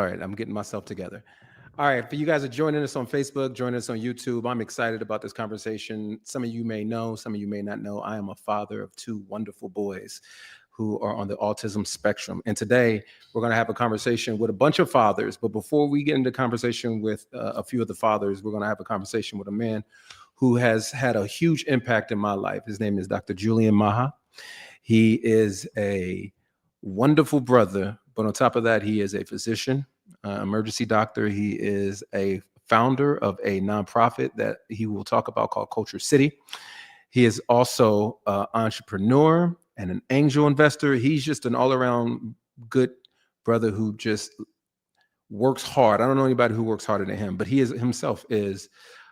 All right, I'm getting myself together. All right, for you guys are joining us on Facebook, joining us on YouTube, I'm excited about this conversation. Some of you may know, some of you may not know. I am a father of two wonderful boys who are on the autism spectrum. And today we're going to have a conversation with a bunch of fathers. But before we get into conversation with a few of the fathers, we're going to have a conversation with a man who has had a huge impact in my life. His name is Dr. Julian Maha. He is a wonderful brother, but on top of that, he is a physician, emergency doctor. He is a founder of a nonprofit that he will talk about called Culture City. He is also an entrepreneur and an angel investor. He's just an all-around good brother who just works hard. I don't know anybody who works harder than him, but he is himself is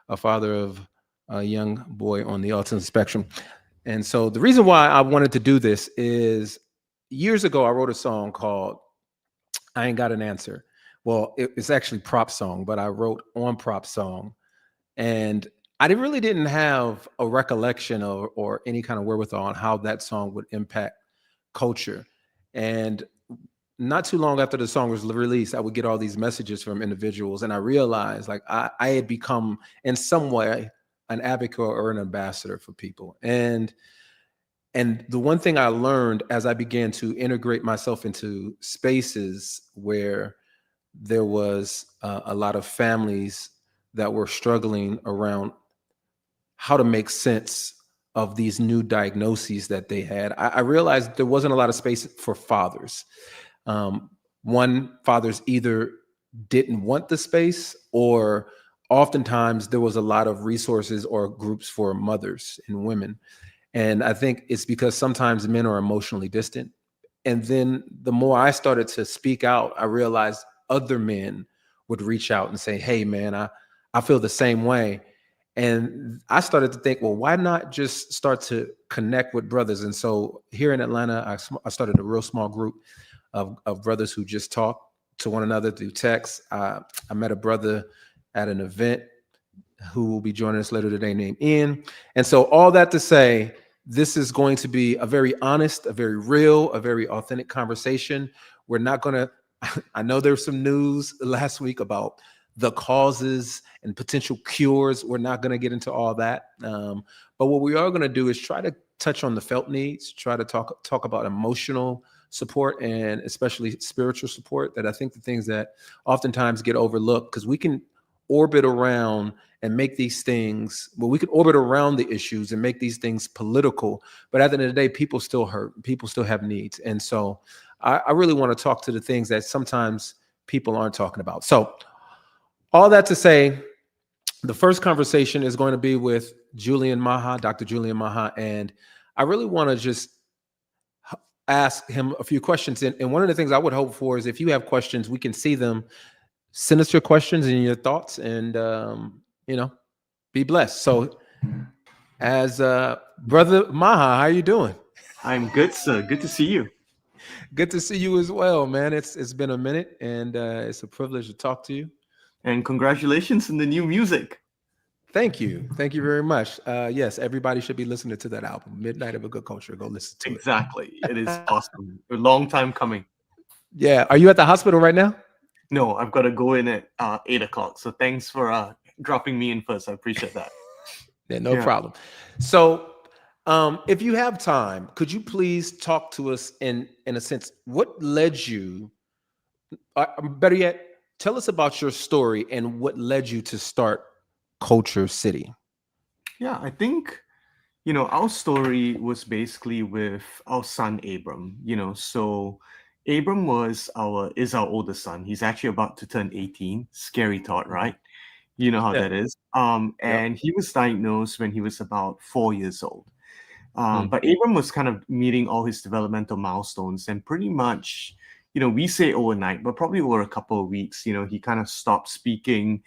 a father of a young boy on the autism spectrum. And so the reason why I wanted to do this is years ago, I wrote a song called I Ain't Got an Answer. Well, it's actually Prop Song, but I wrote on Prop Song. And I really didn't have a recollection or any kind of wherewithal on how that song would impact culture. And not too long after the song was released, I would get all these messages from individuals. And I realized like I had become in some way an advocate or an ambassador for people. And the one thing I learned as I began to integrate myself into spaces where there was a lot of families that were struggling around how to make sense of these new diagnoses that they had, I realized there wasn't a lot of space for fathers. One, fathers either didn't want the space, or oftentimes there was a lot of resources or groups for mothers and women. And I think it's because sometimes men are emotionally distant. And then the more I started to speak out, I realized other men would reach out and say, hey, man, I feel the same way. And I started to think, well, why not just start to connect with brothers? And so here in Atlanta, I started a real small group of brothers who just talk to one another through text. I met a brother at an event who will be joining us later today named Ian. And so all that to say, this is going to be a very honest, a very real, a very authentic conversation. We're not going to, I know there's some news last week about the causes and potential cures. We're not going to get into all that. But what we are going to do is try to touch on the felt needs, try to talk about emotional support and especially spiritual support, that I think the things that oftentimes get overlooked, because we can orbit around and make these things, well, we can orbit around the issues and make these things political, but at the end of the day, people still hurt, people still have needs. And so I really want to talk to the things that sometimes people aren't talking about. So all that to say, the first conversation is going to be with Julian Maha, Dr. Julian Maha, and I really want to just ask him a few questions. And one of the things I would hope for is if you have questions, we can see them. Send us your questions and your thoughts, and be blessed. So, as Brother Maha, how are you doing? I'm good, sir. Good to see you. Good to see you as well, man. It's been a minute, and it's a privilege to talk to you. And congratulations on the new music. Thank you very much. Yes, everybody should be listening to that album, Midnight of a Good Culture. Go listen to it. Exactly. It is awesome. A long time coming. Yeah. Are you at the hospital right now? No, I've got to go in at 8 o'clock. So thanks for dropping me in first. I appreciate that. Yeah, no problem. So, if you have time, could you please talk to us in a sense, what led you, better yet, tell us about your story and what led you to start Culture City. Yeah, I think, our story was basically with our son, Abram, so Abram is our oldest son. He's actually about to turn 18. Scary thought, right? You know how that is. And he was diagnosed when he was about 4 years old. But Abram was kind of meeting all his developmental milestones, and pretty much, we say overnight, but probably over a couple of weeks, he kind of stopped speaking,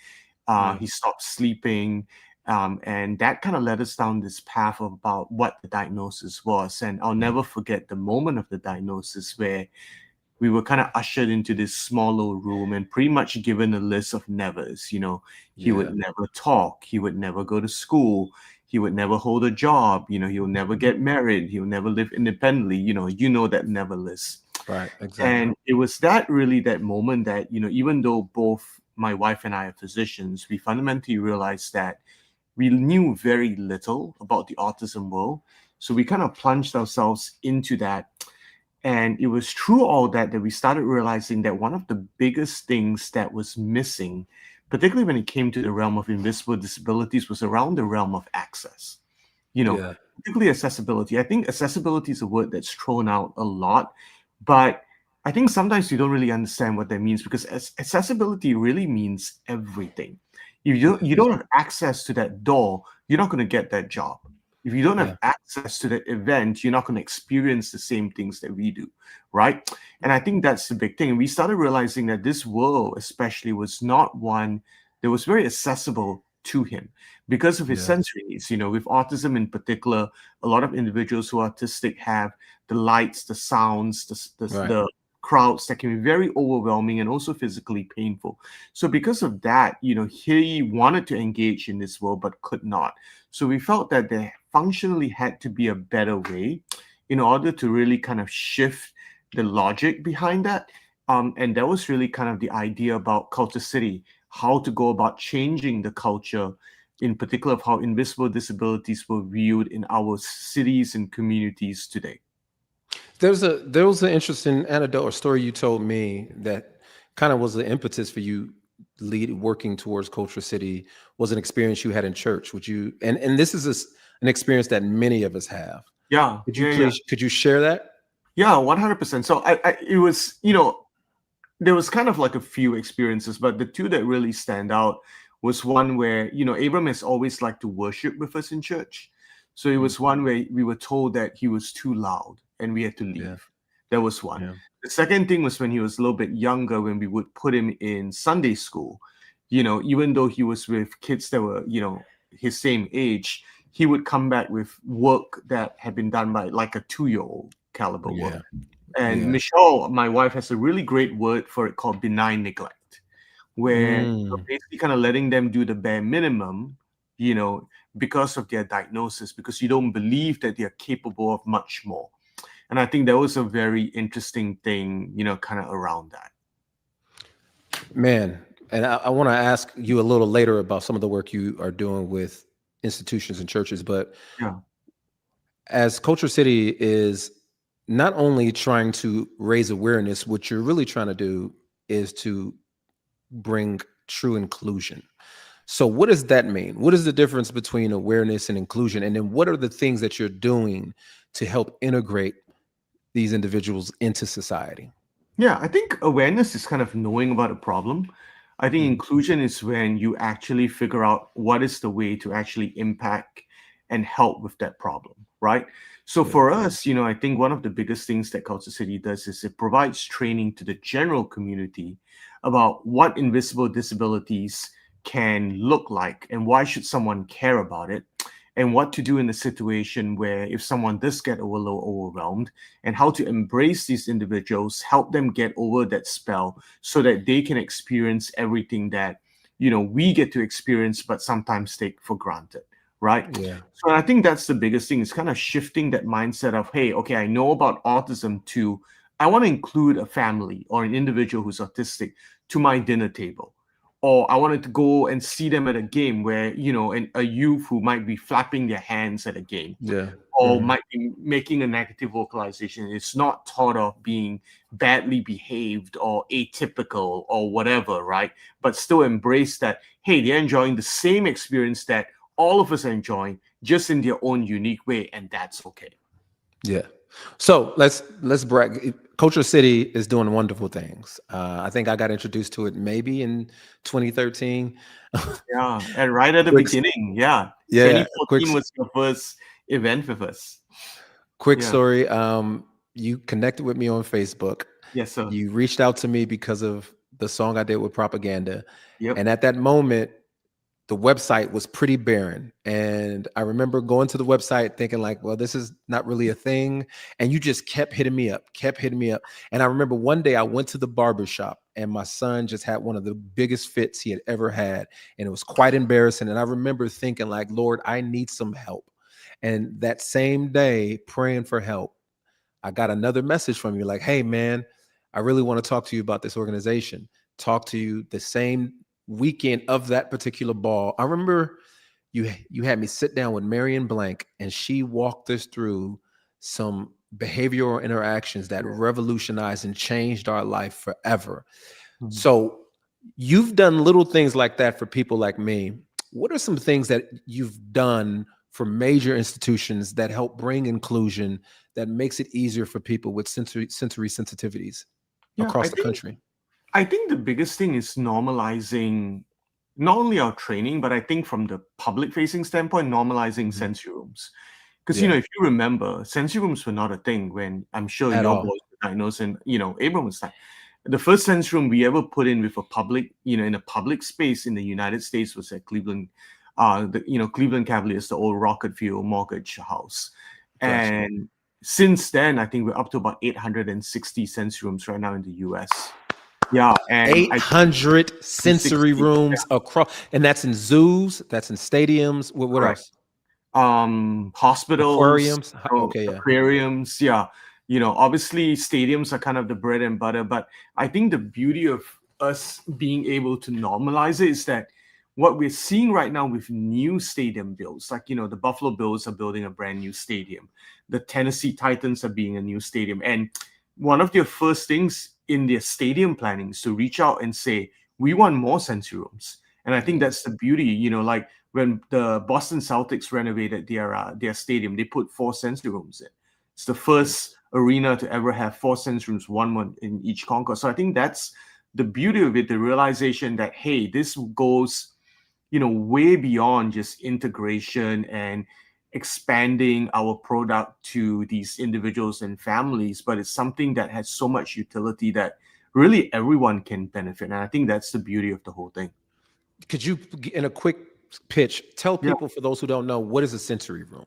he stopped sleeping, and that kind of led us down this path of about what the diagnosis was. And I'll never forget the moment of the diagnosis where we were kind of ushered into this small little room and pretty much given a list of nevers. He would never talk, he would never go to school, he would never hold a job, he'll never get married, he'll never live independently, that never list. Right. Exactly. And it was that really that moment that, even though both my wife and I are physicians, we fundamentally realized that we knew very little about the autism world. So we kind of plunged ourselves into that. And it was through all that we started realizing that one of the biggest things that was missing, particularly when it came to the realm of invisible disabilities, was around the realm of access. You know, Yeah. particularly accessibility. I think accessibility is a word that's thrown out a lot, but I think sometimes you don't really understand what that means, because accessibility really means everything. If you Yes. don't have access to that door, you're not going to get that job. If you don't have Yeah. access to that event, you're not going to experience the same things that we do, right? And I think that's the big thing. And we started realizing that this world, especially, was not one that was very accessible to him because of his Yeah. sensory needs. With autism in particular, a lot of individuals who are autistic have the lights, the sounds, Right. the crowds that can be very overwhelming and also physically painful. So because of that, he wanted to engage in this world but could not. So we felt that there functionally had to be a better way in order to really kind of shift the logic behind that. And that was really kind of the idea about Culture City, how to go about changing the culture, in particular of how invisible disabilities were viewed in our cities and communities today. There was an interesting anecdote or story you told me that kind of was the impetus for you lead working towards Culture City, was an experience you had in church. Would you, and this is an experience that many of us have. Yeah, Could you yeah, yeah. please could you share that? Yeah, 100%. So it was, there was kind of like a few experiences, but the two that really stand out was one where, Abram has always liked to worship with us in church. So it Mm, was one where we were told that he was too loud and we had to yeah. leave. That was one. Yeah. The second thing was when he was a little bit younger, when we would put him in Sunday school, even though he was with kids that were, his same age, he would come back with work that had been done by like a 2-year-old caliber work. Yeah. And Yeah. Michelle, my wife, has a really great word for it called benign neglect, where you're Mm, basically kind of letting them do the bare minimum, you know, because of their diagnosis, because you don't believe that they're capable of much more. And I think that was a very interesting thing, kind of around that. man, and I want to ask you a little later about some of the work you are doing with institutions and churches, but Yeah. as Culture City is not only trying to raise awareness, what you're really trying to do is to bring true inclusion. So, what does that mean? What is the difference between awareness and inclusion? And then, what are the things that you're doing to help integrate these individuals into society? Yeah, I think awareness is kind of knowing about a problem. I think Mhm. inclusion is when you actually figure out what is the way to actually impact and help with that problem, right? So Yeah, for us, I think one of the biggest things that Culture City does is it provides training to the general community about what invisible disabilities can look like and why should someone care about it, and what to do in a situation where if someone does get overwhelmed, and how to embrace these individuals, help them get over that spell so that they can experience everything that, we get to experience, but sometimes take for granted, right? yeah, So I think that's the biggest thing, is kind of shifting that mindset of, hey, okay, I know about autism too. I want to include a family or an individual who's autistic to my dinner table. Or I wanted to go and see them at a game where, a youth who might be flapping their hands at a game yeah. or Mhm. might be making a negative vocalization. It's not thought of being badly behaved or atypical or whatever, right? But still embrace that, hey, they're enjoying the same experience that all of us are enjoying, just in their own unique way, and that's okay. Yeah. So let's brag. Culture City is doing wonderful things. I think I got introduced to it maybe in 2013. Yeah. And right at the quick, beginning, yeah. yeah, 2014 was your first event with us. quick Yeah. story. You connected with me on Facebook. Yes, sir. You reached out to me because of the song I did with Propaganda, Yep. and at that moment, the website was pretty barren. And I remember going to the website thinking like, well, this is not really a thing. And you just kept hitting me up, kept hitting me up. And I remember one day I went to the barber shop and my son just had one of the biggest fits he had ever had. And it was quite embarrassing. And I remember thinking like, Lord, I need some help. And that same day, praying for help, I got another message from you like, hey, man, I really want to talk to you about this organization. Talk to you the same weekend of that particular ball. I remember you had me sit down with Marion Blank, and she walked us through some behavioral interactions that Yeah. revolutionized and changed our life forever. Mhm. So you've done little things like that for people like me. What are some things that you've done for major institutions that help bring inclusion, that makes it easier for people with sensory sensitivities Yeah, across the country? I think the biggest thing is normalizing not only our training, but I think from the public facing standpoint, normalizing Mhm. sensory rooms. Because Yeah, if you remember, sensory rooms were not a thing when I'm sure at your all. boys were diagnosed and Abram was diagnosed. The first sensory room we ever put in with a public, in a public space in the United States was at Cleveland, Cleveland Cavaliers, the old Rocket Fuel Mortgage House. Gotcha. And since then, I think we're up to about 860 sensory rooms right now in the US. Yeah, and I 800 sensory 60, rooms across, and that's in zoos, that's in stadiums. What correct. else? Hospitals, Aquariums. Okay, yeah. aquariums, yeah. Obviously stadiums are kind of the bread and butter, but I think the beauty of us being able to normalize it is that what we're seeing right now with new stadium builds, like the Buffalo Bills are building a brand new stadium, the Tennessee Titans are being a new stadium, and one of their first things in their stadium planning is to reach out and say we want more sensory rooms. And I think Yeah. that's the beauty, like when the Boston Celtics renovated their stadium, they put four sensory rooms in. It's the Yeah. first arena to ever have four sensory rooms, one in each concourse. So I think that's the beauty of it, the realization that hey, this goes, way beyond just integration and expanding our product to these individuals and families, but it's something that has so much utility that really everyone can benefit. And I think that's the beauty of the whole thing. Could you, in a quick pitch, tell Yeah. people, for those who don't know, what is a sensory room?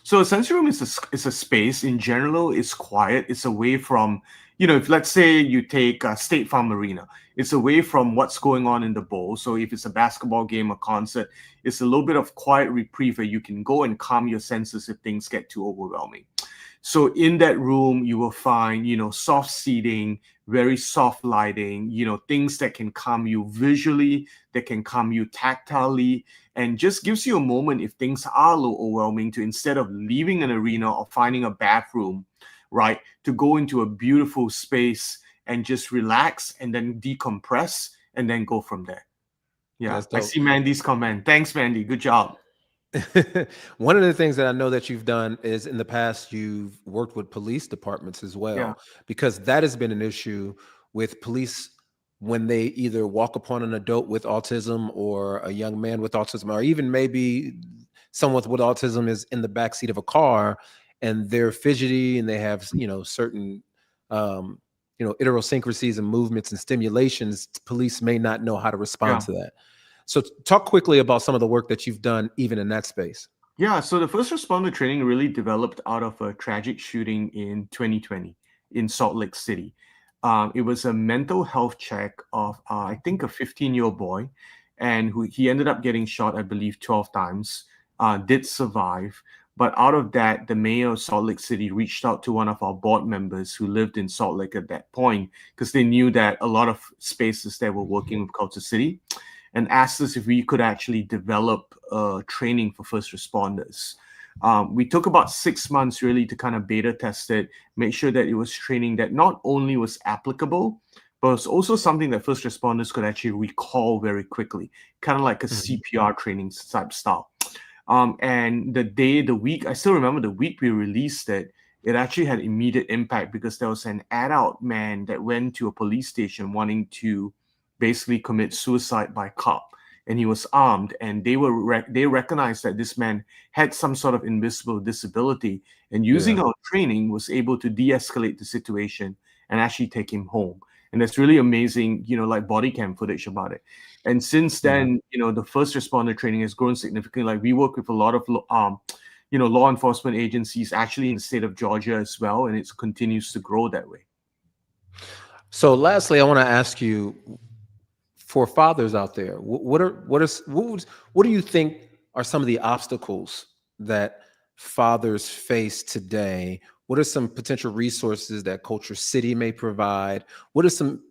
So a sensory room is a space. In general, it's quiet. It's away from, if let's say you take State Farm Arena, it's away from what's going on in the bowl. So if it's a basketball game, a concert, it's a little bit of quiet reprieve where you can go and calm your senses if things get too overwhelming. So in that room, you will find, soft seating, very soft lighting, things that can calm you visually, that can calm you tactilely, and just gives you a moment if things are a little overwhelming to instead of leaving an arena or finding a bathroom, right, to go into a beautiful space and just relax and then decompress and then go from there. Yeah, That's I dope. see Mandy's comment. Thanks, Mandy. Good job. One of the things that I know that you've done is in the past, you've worked with police departments as Yeah, well, because that has been an issue with police when they either walk upon an adult with autism or a young man with autism, or even maybe someone with autism is in the back seat of a car and they're fidgety and they have, certain, um, idiosyncrasies and movements and stimulations. Police may not know how to respond yeah. to that. So talk quickly about some of the work that you've done even in that space. Yeah, so the first responder training really developed out of a tragic shooting in 2020 in Salt Lake City. It was a mental health check of, I think, a 15-year-old boy, and who he ended up getting shot, I believe, 12 times, did survive. But out of that, the mayor of Salt Lake City reached out to one of our board members who lived in Salt Lake at that point, because they knew that a lot of spaces that were working with Culture City, and asked us if we could actually develop training for first responders. We took about 6 months really to kind of beta test it, make sure that it was training that not only was applicable, but was also something that first responders could actually recall very quickly, kind of like a Mhm. CPR training type style. And the week, I still remember the week we released it, it actually had immediate impact because there was an adult man that went to a police station wanting to basically commit suicide by cop, and he was armed, and they recognized that this man had some sort of invisible disability, and using Yeah. our training was able to de-escalate the situation and actually take him home. And that's really amazing, like body cam footage about it. And since Yeah. then, the first responder training has grown significantly. Like we work with a lot of law enforcement agencies actually in the state of Georgia as well, and it continues to grow that way. So lastly, I want to ask you, for fathers out there, what do you think are some of the obstacles that fathers face today What are some potential resources that Culture City may provide? What are some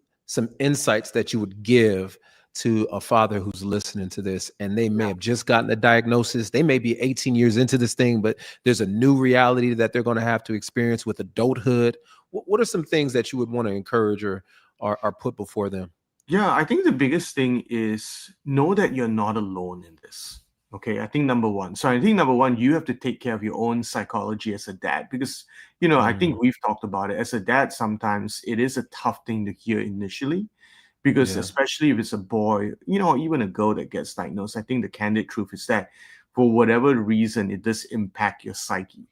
insights that you would give to a father who's listening to this and they may Yeah. have just gotten a diagnosis? They may be 18 years into this thing, but there's a new reality that they're going to have to experience with adulthood. What are some things that you would want to encourage or put before them? Yeah, I think the biggest thing is know that you're not alone in this. Okay, I think number one. So I think number one, you have to take care of your own psychology as a dad because, I Mm, think we've talked about it. As a dad, sometimes it is a tough thing to hear initially because, yeah, especially if it's a boy, or even a girl that gets diagnosed, I think the candid truth is that for whatever reason, it does impact your psyche.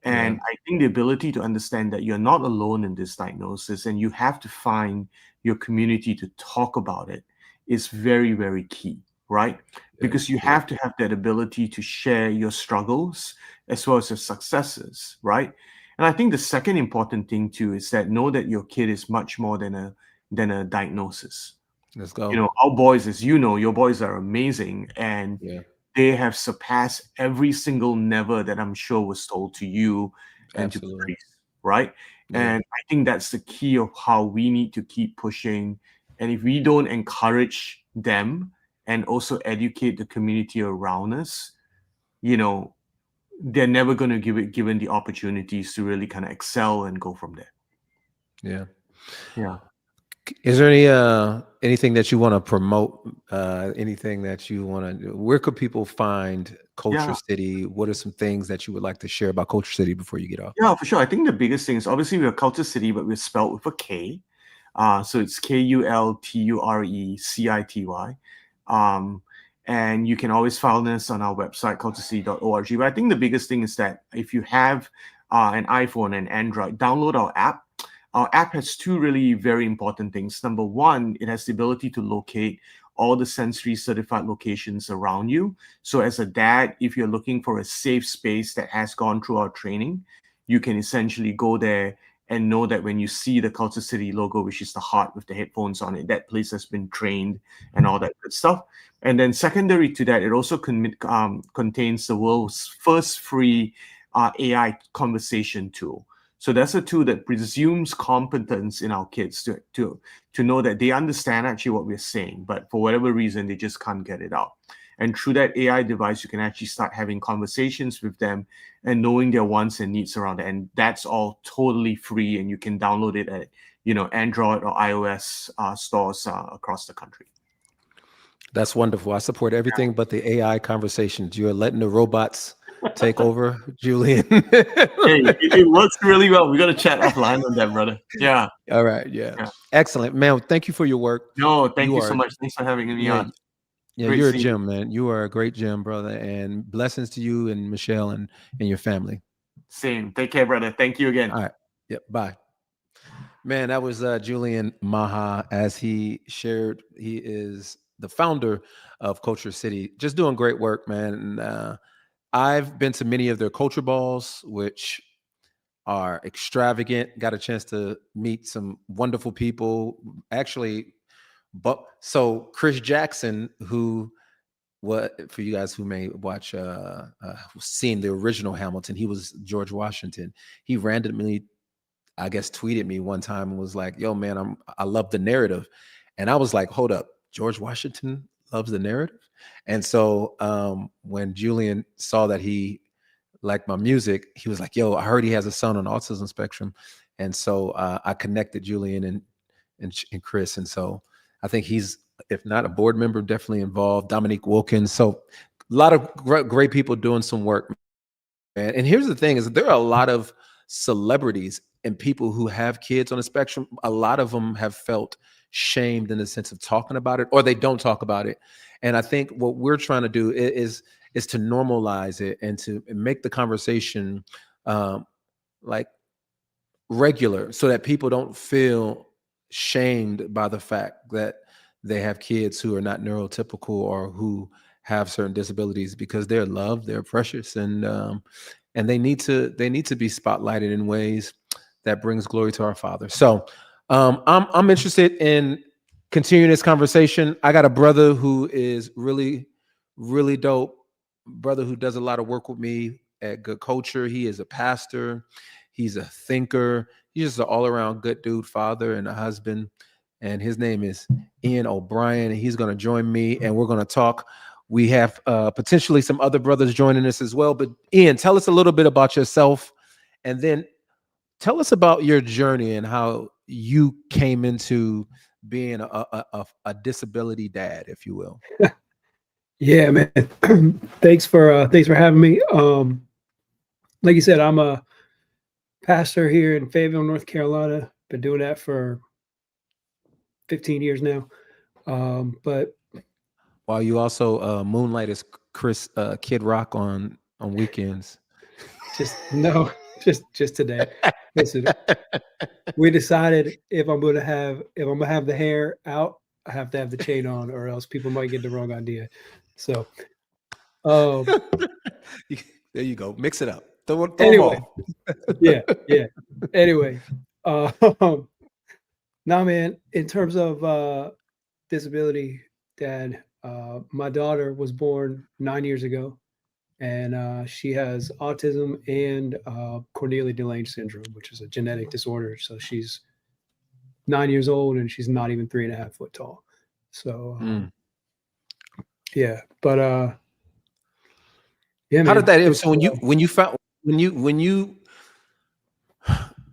yeah, And I think the ability to understand that you're not alone in this diagnosis and you have to find your community to talk about it is very, very key, right? yeah, Because you yeah, have to have that ability to share your struggles as well as your successes, right? And I think the second important thing too is that know that your kid is much more than a diagnosis. let's go. Our boys, as you know, your boys are amazing and Yeah, they have surpassed every single never that I'm sure was told to you and to absolutely. Patrice, right? Yeah, And I think that's the key of how we need to keep pushing. And if we don't encourage them and also educate the community around us, you know, they're never going to give it given the opportunities to really kind of excel and go from there. yeah. Yeah. Is there anything that you want to promote? Anything that you want to do? Where could people find Culture Yeah. City? What are some things that you would like to share about Culture City before you get off? Yeah, for sure. I think the biggest thing is obviously we're Culture City, but we're spelled with a K. So it's KULTURECITY. Um, and you can always find us on our website, culturecity.org. But I think the biggest thing is that if you have an iPhone and Android, download our app. Our app has two really very important things. Number one, it has the ability to locate all the sensory certified locations around you. So as a dad, if you're looking for a safe space that has gone through our training, you can essentially go there and know that when you see the Culture City logo, which is the heart with the headphones on it, that place has been trained and all that good stuff. And then secondary to that, it also contains the world's first free AI conversation tool. So that's a tool that presumes competence in our kids to know that they understand actually what we're saying, but for whatever reason, they just can't get it out. And through that AI device, you can actually start having conversations with them and knowing their wants and needs around it. And that's all totally free, and you can download it at Android or iOS stores across the country. That's wonderful. I support everything but the AI conversations. You're letting the robots take over, Julian. Hey, it works really well. We got to chat offline on that, brother. Yeah, All right. Yeah. yeah. Excellent, man. Thank you for your work. No, thank You you so are, much. Thanks for having me yeah, on. yeah. Great You're a seeing you. gem, man. You are a great gem, brother. And blessings to you and Michelle and your family. Same. Take care, brother. Thank you again. All right. Yep. Bye. Man, that was Julian Maha. As he shared, he is the founder of Culture City. Just doing great work, man. And I've been to many of their culture balls, which are extravagant. Got a chance to meet some wonderful people. Actually, but so Chris Jackson, who what for you guys who may watch seen the original Hamilton, he was George Washington. He randomly, I guess, tweeted me one time and was like, "Yo, man, I love the narrative," and I was like, "Hold up, George Washington loves the narrative." And so when Julian saw that he liked my music, he was like, "Yo, I heard he has a son on autism spectrum," and so I connected Julian and Chris, and so I think he's, if not a board member, definitely involved. Dominique Wilkins, so a lot of great people doing some work, man. And here's the thing: is that there are a lot of celebrities and people who have kids on the spectrum. A lot of them have felt shamed in the sense of talking about it, or they don't talk about it. And I think what we're trying to do is to normalize it and to make the conversation um, like regular, so that people don't feel shamed by the fact that they have kids who are not neurotypical or who have certain disabilities, because they're loved, they're precious, and they need to be spotlighted in ways that brings glory to our Father. So I'm interested in continuing this conversation. I got a brother who is really dope, brother who does a lot of work with me at Good Culture. He is a pastor. He's a thinker. He's just an all around good dude, father and a husband. And his name is Ian O'Brien. And he's going to join me and we're going to talk. We have potentially some other brothers joining us as well. But Ian, tell us a little bit about yourself, and then tell us about your journey and how you came into being a disability dad, if you will. Yeah, man. Thanks for having me. Like you said, I'm a pastor here in Fayetteville, North Carolina. Been doing that for 15 years now. But While you also moonlight as Chris Kid Rock on weekends. just no, just today. Listen, we decided if I'm gonna have the hair out, I have to have the chain on, or else people might get the wrong idea. So, um, There you go. Mix it up. Throw them anyway, off. yeah, yeah. Anyway, uh, now, man, in terms of disability, Dad, my daughter was born 9 years ago, and she has autism and Cornelia de Lange syndrome, which is a genetic disorder. So she's 9 years old, and she's not even 3.5 foot tall. So Mm. yeah, but yeah, How did man, that? it's So when you found when you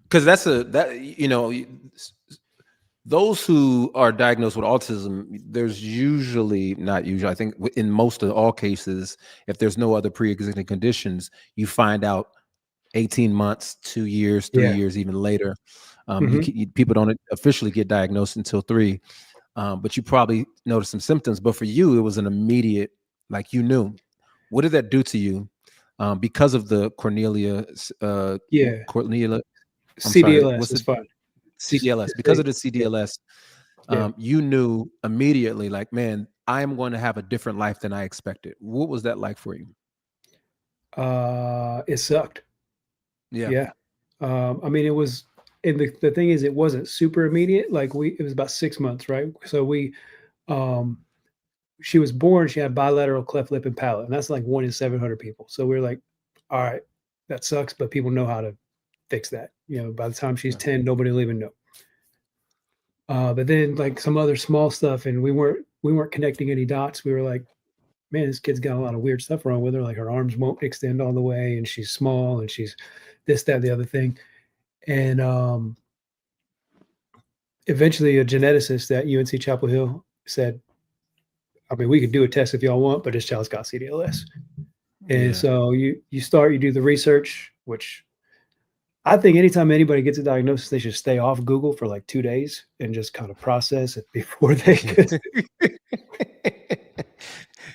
because that's a that you know those who are diagnosed with autism, there's usually not usually. I think in most of all cases, if there's no other pre-existing conditions, you find out 18 months, 2 years, three yeah, years, even later. hmm People don't officially get diagnosed until 3, but you probably noticed some symptoms. But for you, it was an immediate, like you knew. What did that do to you? Because of the yeah. Cornelia, I'm sorry, CDLS what's is it? fine. CDLS. Just Because say of the yeah, CDLS, yeah. you knew immediately, like, man, I am going to have a different life than I expected. What was that like for you? It sucked. Yeah, Yeah. I mean, it was, and the thing is, it wasn't super immediate. Like it was about 6 months, right? So um, she was born, she had bilateral cleft lip and palate, and that's like 1 in 700 people. So we are like, all right, that sucks, but people know how to fix that. By the time she's yeah, 10, nobody will even know. But then like some other small stuff, and we weren't connecting any dots. We were like, man, this kid's got a lot of weird stuff wrong with her. Like her arms won't extend all the way, and she's small, and she's this, that, the other thing. And eventually, a geneticist at UNC Chapel Hill said, I mean, we could do a test if y'all want, but this child's got CDLS. And yeah, so you do the research, which I think anytime anybody gets a diagnosis, they should stay off Google for like 2 days and just kind of process it before they yeah, could.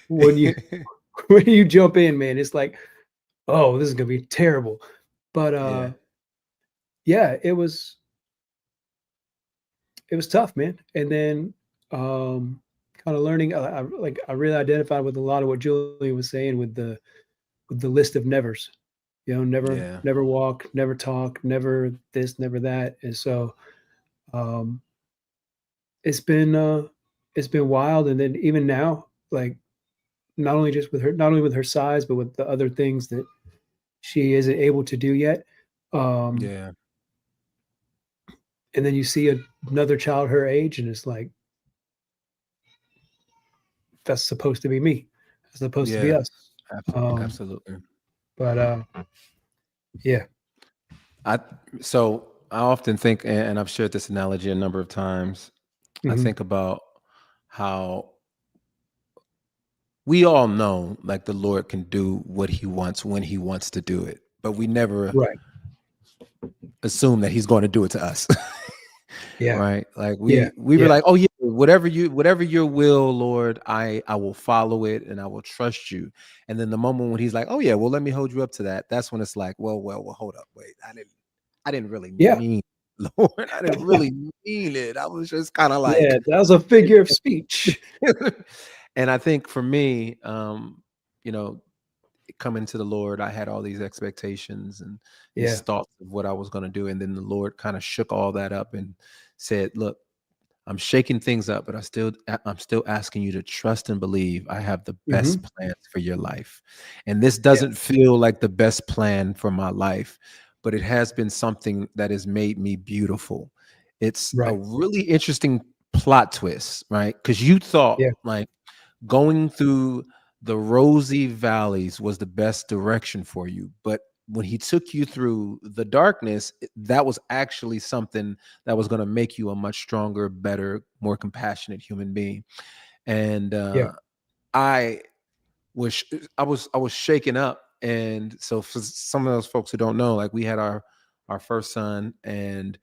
when you when you jump in, man, it's like, oh, this is gonna be terrible. But yeah, yeah, it was tough, man. And then kind of learning, I really identified with a lot of what Julian was saying with the list of nevers. yeah, Never walk, never talk, never this, never that. And so um, it's been uh, it's been wild. And then even now, like not only with her size, but with the other things that she isn't able to do yet. Um, yeah, and then you see another child her age, and it's like that's supposed to be me. That's supposed to be yeah. us. Um, Absolutely. but yeah. I so I often think, and I've shared this analogy a number of times. I Hmm. think about how we all know, like, the Lord can do what He wants when He wants to do it, but we never Right. assume that He's going to do it to us. Yeah. Right? Like Yeah. we were Yeah. like, oh yeah, whatever your will, Lord, I will follow it and I will trust you. And then the moment when He's like, oh yeah, well, let me hold you up to that. That's when it's like, well, hold up, wait, I didn't really Yeah. mean, Lord, I didn't really mean it. I was just kind of Yeah. like, That was a figure of speech. and I think for me, you know, coming to the Lord, I had all these expectations and these Yeah. thoughts of what I was going to do. And then the Lord kind of shook all that up and said, look, I'm shaking things up, but I'm still asking you to trust and believe I have the best Hmm. plans for your life. And this Yeah. doesn't feel like the best plan for my life, but it has been something that has made me beautiful. It's a Right. really interesting plot twist, right? Because you thought Yeah. like going through the rosy valleys was the best direction for you, but when he took you through the darkness, that was actually something that was going to make you a much stronger, better, more compassionate human being. And Yeah. I was I was shaken up. And so for some of those folks who don't know, like we had our first son, and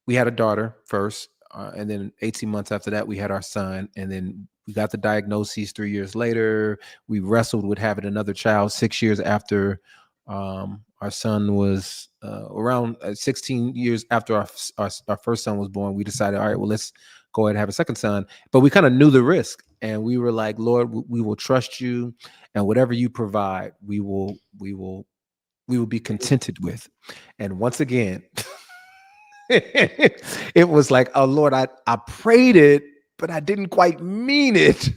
we had a daughter first, and then 18 months after that we had our son, and then we got the diagnoses 3 years later. We wrestled with having another child 6 years after our son was around 16 years after our first son was born. We decided, all right, well, let's go ahead and have a second son. But we kind of knew the risk, and we were like, Lord, we will trust you, and whatever you provide, we will be contented with. And once again, it was like, oh Lord, I prayed it, but I didn't quite mean it.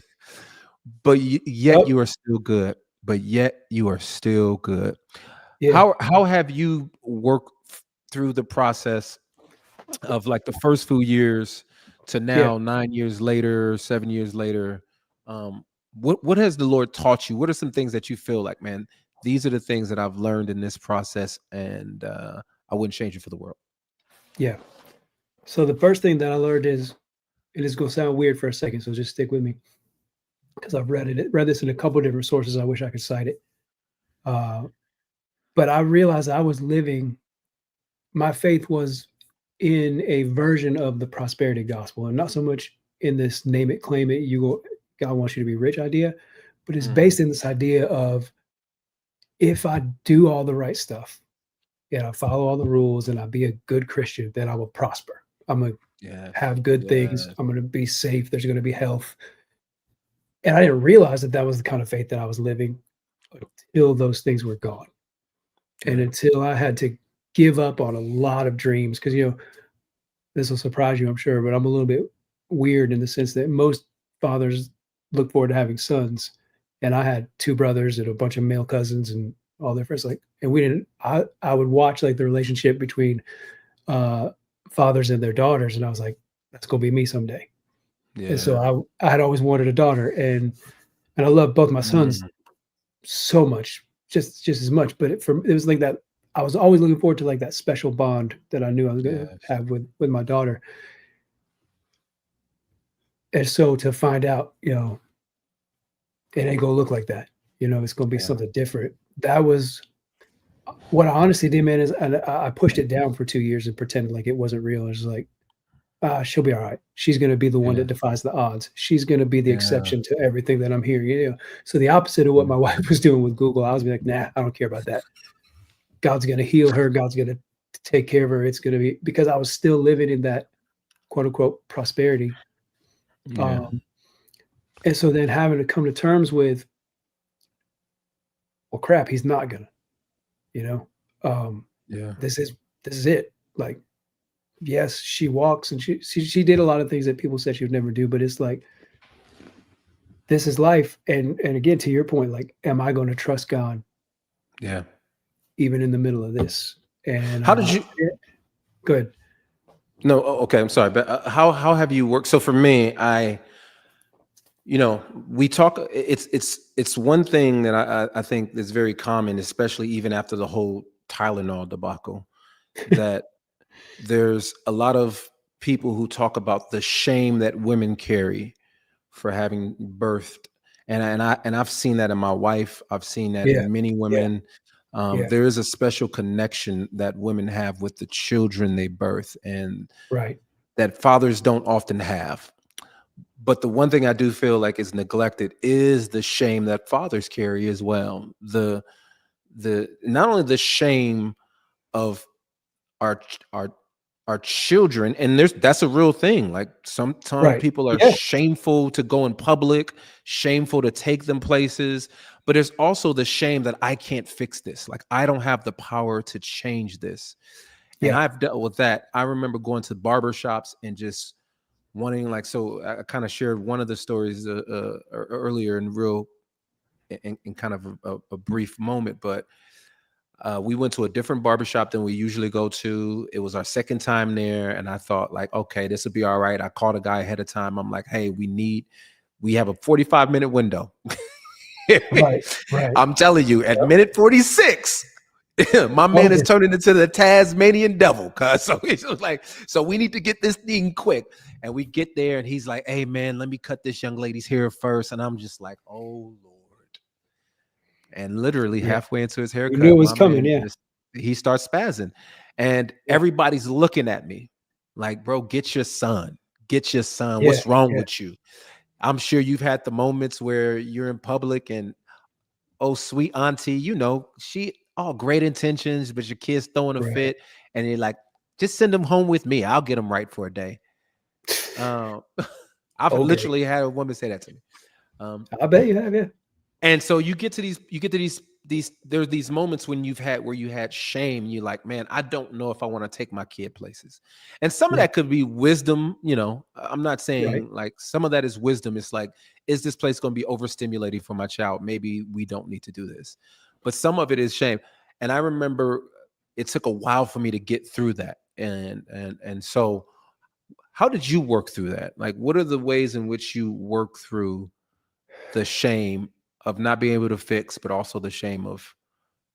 But yet Yep. you are still good. But yet you are still good. Yeah. How have you worked through the process of like the first few years to Yeah. now 9 years later, 7 years later? What has the Lord taught you? What are some things that you feel like, man, these are the things that I've learned in this process, and I wouldn't change it for the world. Yeah. So the first thing that I learned is, and it's gonna sound weird for a second, so just stick with me because I've read this in a couple different sources. I wish I could cite it. Uh, but I realized I was living my faith was in a version of the prosperity gospel, and not so much in this name it, claim it, you go, God wants you to be rich idea, but it's Mm, based in this idea of if I do all the right stuff and I follow all the rules and I be a good Christian, then I will prosper. I'm gonna yes, have good things. yes, I'm gonna be safe. There's gonna be health. And I didn't realize that that was the kind of faith that I was living until those things were gone. And yeah, until I had to give up on a lot of dreams. Cause, this will surprise you, I'm sure, but I'm a little bit weird in the sense that most fathers look forward to having sons. And I had two brothers and a bunch of male cousins and all their friends. Like, and we didn't, I would watch like the relationship between uh, fathers and their daughters. And I was like, that's going to be me someday. And yeah. so I had always wanted a daughter, and I love both my sons Mm, so much, just as much. But it was like that. I was always looking forward to like that special bond that I knew I was going to yes, have with my daughter. And so to find out, it ain't gonna look like that. It's gonna be yeah, something different. That was what I honestly did, man. Is and I pushed it down for 2 years and pretended like it wasn't real. I was like, she'll be all right. She's gonna be the one yeah, that defies the odds. She's gonna be the yeah, exception to everything that I'm hearing. So the opposite of what mm, my wife was doing with Google, I was like, nah, I don't care about that. God's gonna heal her. God's gonna take care of her. It's gonna be because I was still living in that quote unquote prosperity. yeah, Um, and so then having to come to terms with, well, crap, he's not gonna. you know um yeah, this is this is it. Like, yes, she walks and she did a lot of things that people said she would never do, but it's like, this is life. And again, to your point, like, am I going to trust God yeah. even in the middle of this? And How did you? yeah, good. No, okay. I'm sorry, but how have you worked? So for me, we talk. It's one thing that I think is very common, especially even after the whole Tylenol debacle, that there's a lot of people who talk about the shame that women carry for having birthed, and I've seen that in my wife. I've seen that Yeah. in many Yeah. women. Yeah. There is a special connection that women have with the children they birth, and Right. that fathers don't often have. But the one thing I do feel like is neglected is the shame that fathers carry as well. The not only the shame of our our children, and that's a real thing. Like sometimes Right. people are Yeah. shameful to go in public, shameful to take them places, but there's also the shame that I can't fix this. Like I don't have the power to change this. And Yeah. I've dealt with that. I remember going to barber shops and just wanting, like, so I kind of shared one of the stories earlier in kind of a brief moment, but We went to a different barbershop than we usually go to. It was our second time there, and I thought like, okay, this will be all right. I called a guy ahead of time. I'm like, hey, we have a 45-minute window. Right. Right. I'm telling you, at Yep. minute 46, my man is Okay. turning into the Tasmanian devil. Cause so it's just like, so we need to get this thing quick. And we get there, and he's like, hey man, let me cut this young lady's hair first. And I'm just like, oh Lord. And literally Yeah. halfway into his You knew it haircut, was my coming. man Yeah. just he starts spazzing. And Yeah. everybody's looking at me like, bro, get your son. Get your son. Yeah. What's wrong Yeah. with you? I'm sure you've had the moments where you're in public and oh, sweet auntie, she all great intentions, but your kid's throwing a Right. fit, and you're like, just send them home with me. I'll get them right for a day. Um, I've Okay. literally had a woman say that to me. Um, I bet you have. Yeah. and so you get to these there's these moments when you had shame. You're like, man, I don't know if I want to take my kid places. And some of Yeah. that could be wisdom. I'm not Right. saying like some of that is wisdom. It's like, is this place going to be overstimulating for my child? Maybe we don't need to do this. But some of it is shame. And I remember it took a while for me to get through that. And so how did you work through that? Like, what are the ways in which you work through the shame of not being able to fix, but also the shame of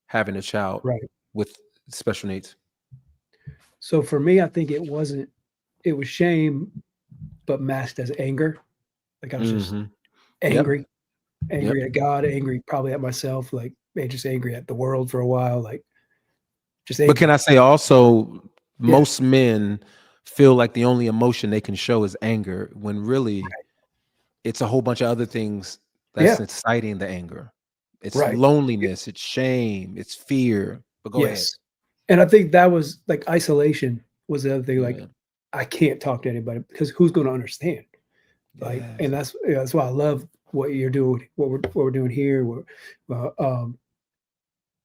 having a child Right. with special needs? So for me, I think it wasn't. It was shame, but masked as anger. Like I was just Hmm. Yep. angry, Yep. angry at God, angry probably at myself, like man, just angry at the world for a while, like just But can angry. I say also, Yeah. most men feel like the only emotion they can show is anger, when really it's a whole bunch of other things that's Yeah. inciting the anger. It's Right. loneliness, it's shame, it's fear. But go ahead. Yes. And I think that was like isolation was the other thing. Like Yeah. I can't talk to anybody because who's going to understand? Like, and Yes. that's why I love what you're doing, what we're doing here.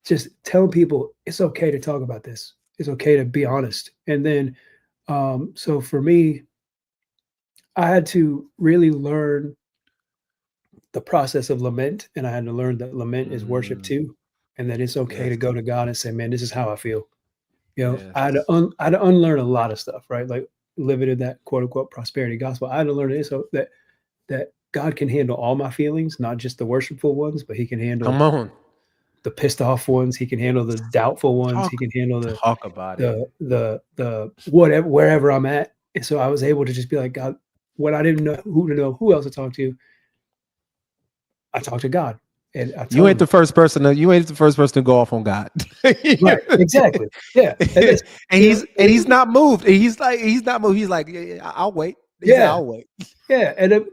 Just telling people it's okay to talk about this. It's okay to be honest. And then, so for me, I had to really learn the process of lament, and I had to learn that lament is worship Mm, too, and that it's okay yes. to go to God and say, "Man, this is how I feel." I had to Yes. I had to unlearn a lot of stuff, right? Like living in that quote unquote prosperity gospel. I had to learn it so that God can handle all my feelings, not just the worshipful ones, but He can handle Come on. the pissed off ones. He can handle the doubtful ones. Talk He can handle the talk about it. the whatever wherever I'm at. And so I was able to just be like, God, when I didn't know who else to talk to, I talked to God and I You told ain't him. the first person to go off on God. and Right, exactly. Yeah. And this, he's not moved. He's not moved. He's like, yeah, I'll wait. He said, yeah, I'll wait. yeah. And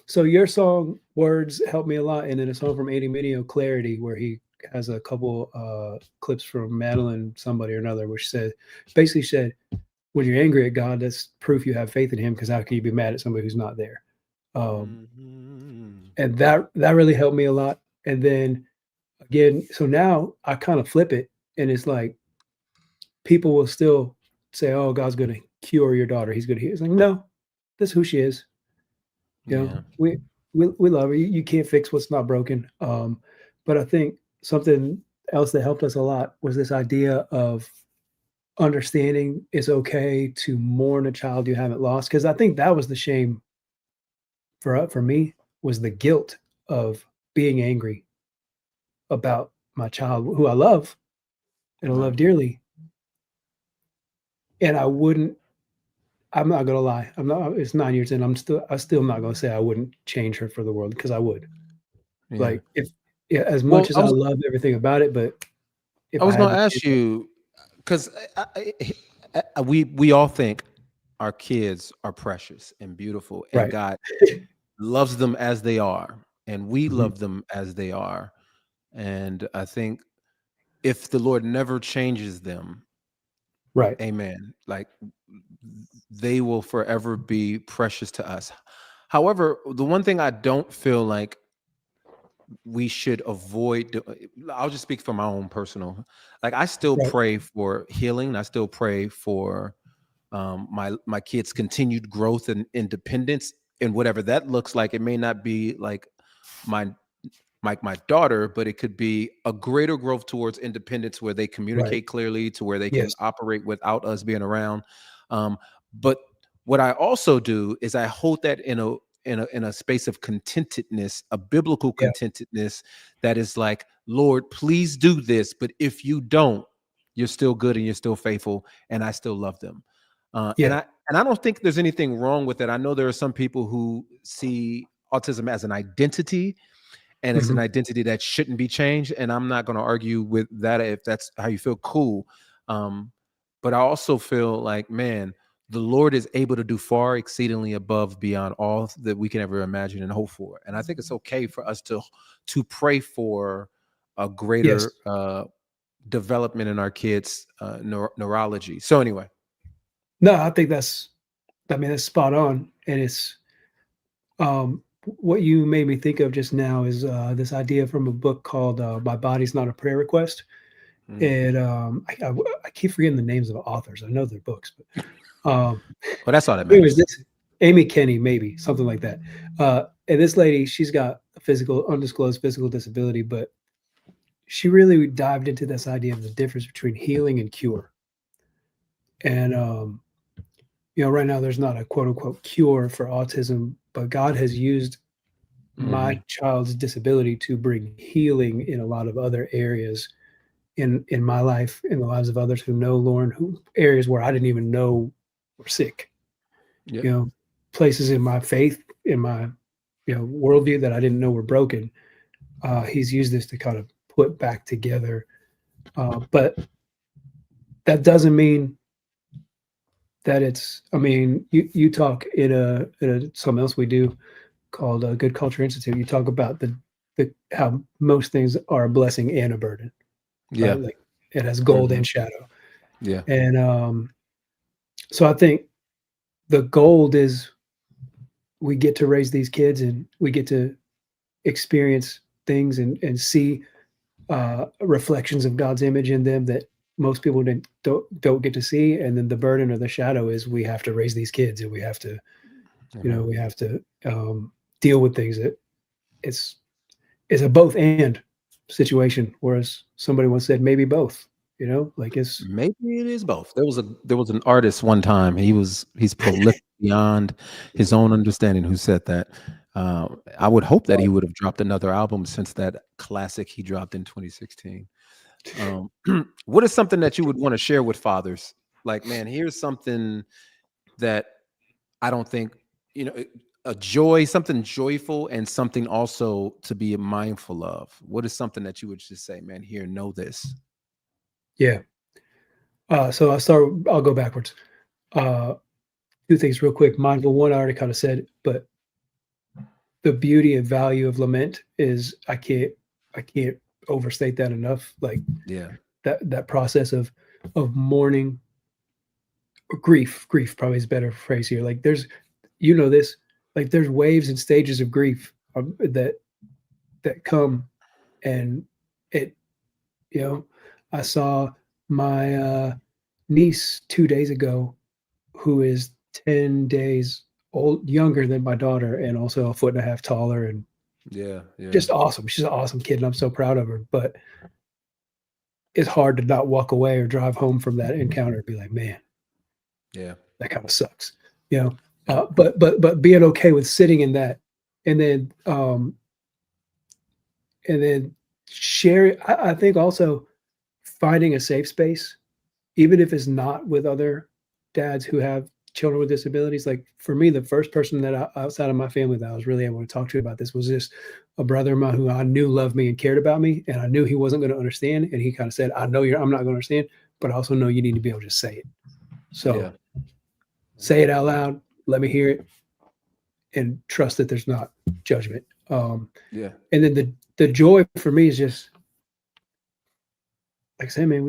so your song words helped me a lot. And then a song from Andy Mineo, Clarity, where he has a couple clips from Madeline, somebody or another, which basically said, when you're angry at God, that's proof you have faith in Him. Because how can you be mad at somebody who's not there? Um, Mhm. and that really helped me a lot. And then again, so now I kind of flip it, and it's like people will still say, "Oh, God's going to cure your daughter. He's going to heal." It's like, no, that's who she is. Yeah. We love her. You can't fix what's not broken. But I think something else that helped us a lot was this idea of understanding it's okay to mourn a child you haven't lost. Because I think that was the shame for me was the guilt of being angry about my child who I love and I Right. love dearly, and I wouldn't. I'm not gonna lie. I'm not. It's 9 years in. I still not gonna say I wouldn't change her for the world because I would. Yeah. Like if yeah, as Well, much as I love everything about it, but I if I was had going the to chance, ask you because we all think our kids are precious and beautiful, and right? God loves them as they are, and we Mhm. love them as they are. And I think if the Lord never changes them, Right, amen, like they will forever be precious to us. However, the one thing I don't feel like we should avoid I'll just speak for my own personal, like I still right, pray for healing. I still pray for my kids' continued growth and independence, and whatever that looks like. It may not be like my my daughter, but it could be a greater growth towards independence where they Right. communicate clearly to where they can Yes. operate without us being around. But what I also do is I hold that in a space of contentedness, a biblical Yeah. contentedness that is like, Lord, please do this, but if you don't, you're still good and you're still faithful, and I still love them. Uh, and Yeah. I and I don't think there's anything wrong with it. I know there are some people who see autism as an identity, and it's an Mhm. identity that shouldn't be changed. And I'm not going to argue with that if that's how you feel. Cool. Um, but I also feel like, man, the Lord is able to do far exceedingly above beyond all that we can ever imagine and hope for. And I think it's okay for us to pray for a greater Yes. development in our kids' neurology. So anyway, No, I think that's spot on, and it's what you made me think of just now is this idea from a book called "My Body's Not a Prayer Request," mhm. and I keep forgetting the names of the authors. I know their books, but Well, that's all that anyways, matters. this Amy Kenny, maybe something like that. And this lady, she's got a undisclosed physical disability, but she really dived into this idea of the difference between healing and cure. And right now there's not a quote unquote cure for autism, but God has used my Hmm. child's disability to bring healing in a lot of other areas in my life, in the lives of others who know Lauren, who areas where I didn't even know were sick. Yep. You know, places in my faith, in my worldview that I didn't know were broken. He's used this to kind of put back together. But that doesn't mean that it's. I mean, you talk in a something else we do called Good Culture Institute. You talk about the how most things are a blessing and a burden, Yeah. right? Like it has gold Hmm. and shadow. Yeah. And so I think the gold is we get to raise these kids and we get to experience things and see reflections of God's image in them that most people don't get to see. And then the burden or the shadow is we have to raise these kids and we have to, Amen. we have to deal with things that it's it's a both and situation. Whereas somebody once said maybe both. Like it's Maybe it is both. There was an artist one time. He's prolific beyond his own understanding. Who said that? I would hope that he would have dropped another album since that classic he dropped in 2016. Um, what is something that you would want to share with fathers? Like, man, here's something that I don't think you know. A joy, something joyful, and something also to be mindful of. What is something that you would just say, man? Here, know this. yeah. So I'll go backwards. Uh, Two things real quick. Mindful one, I already kind of said, but the beauty and value of lament is I can't overstate that enough. Like Yeah. that process of mourning, or grief probably is a better phrase here. Like this, like there's waves and stages of grief that come, and it you know I saw my niece 2 days ago, who is 10 days old younger than my daughter and also a foot and a half taller and Yeah. Yeah. just awesome. She's an awesome kid, and I'm so proud of her. But it's hard to not walk away or drive home from that encounter and be like, man, Yeah. that kind of sucks, you know. Yep. But being okay with sitting in that, and then sharing. I think also finding a safe space, even if it's not with other dads who have children with disabilities. Like for me, the first person that outside of my family that I was really able to talk to about this was just a brother of mine who I knew loved me and cared about me, and I knew he wasn't going to understand. And he kind of said, "I know I'm not going to understand, but I also know you need to be able to say it. Yeah. So say it out loud, let me hear it, and trust that there's not judgment." Yeah. And then the joy for me is just like I said, man,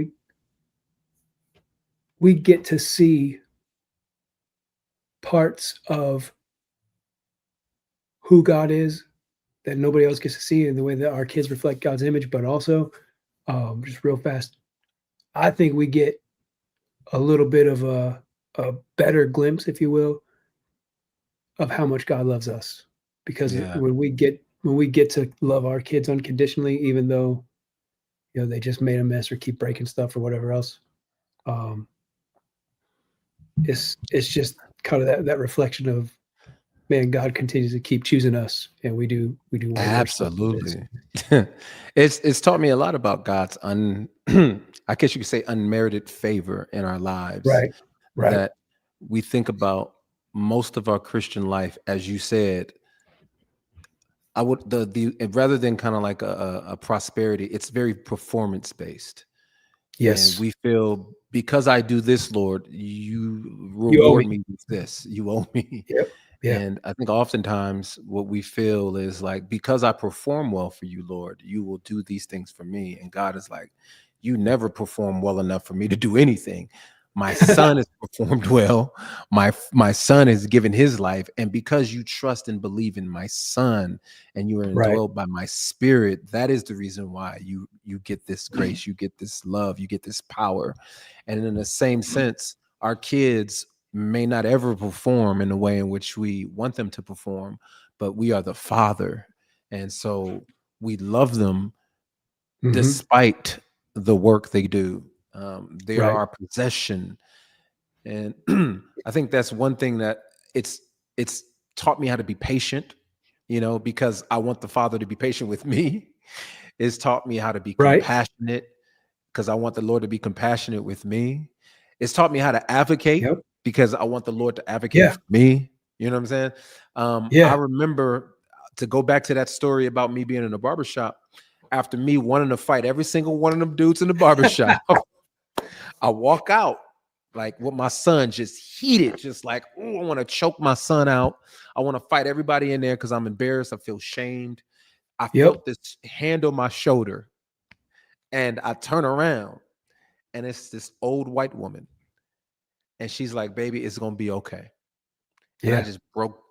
we get to see parts of who God is that nobody else gets to see in the way that our kids reflect God's image, but also, just real fast, I think we get a little bit of a better glimpse, if you will, of how much God loves us. Because Yeah. when we get when we get to love our kids unconditionally, even though they just made a mess or keep breaking stuff or whatever else. Um, it's just kind of that reflection of, man, God continues to keep choosing us, and we do way worse stuff than this. Absolutely. It's taught me a lot about God's I guess you could say unmerited favor in our lives, Right, right. that we think about most of our Christian life, as you said. I would the rather than kind of like a prosperity, it's very performance based. And Yes, we feel, because I do this, Lord, you you owe reward me. me with this. You owe me. Yep. Yeah. And I think oftentimes what we feel is like, because I perform well for you, Lord, you will do these things for me. And God is like, you never perform well enough for me to do anything. My son has performed well. My son has given his life. And because you trust and believe in my son, and you are Right. indwelled by my spirit, that is the reason why you get this grace, you get this love, you get this power. And in the same sense, our kids may not ever perform in the way in which we want them to perform, but we are the father. And so we love them Hmm. despite the work they do. They are Right. our possession. And I think that's one thing that it's it's taught me how to be patient, because I want the Father to be patient with me. It's taught me how to be Right. compassionate, because I want the Lord to be compassionate with me. It's taught me how to advocate, Yep. because I want the Lord to advocate Yeah. for me. You know what I'm saying? I Yeah. remember, to go back to that story about me being in a barbershop, after me wanting to fight every single one of them dudes in the barbershop, I walk out like with my son just heated, just like, oh, I want to choke my son out. I want to fight everybody in there because I'm embarrassed. I feel shamed. I Yep. felt this hand on my shoulder, and I turn around, and it's this old white woman. And she's like, baby, it's gonna be okay. And Yeah.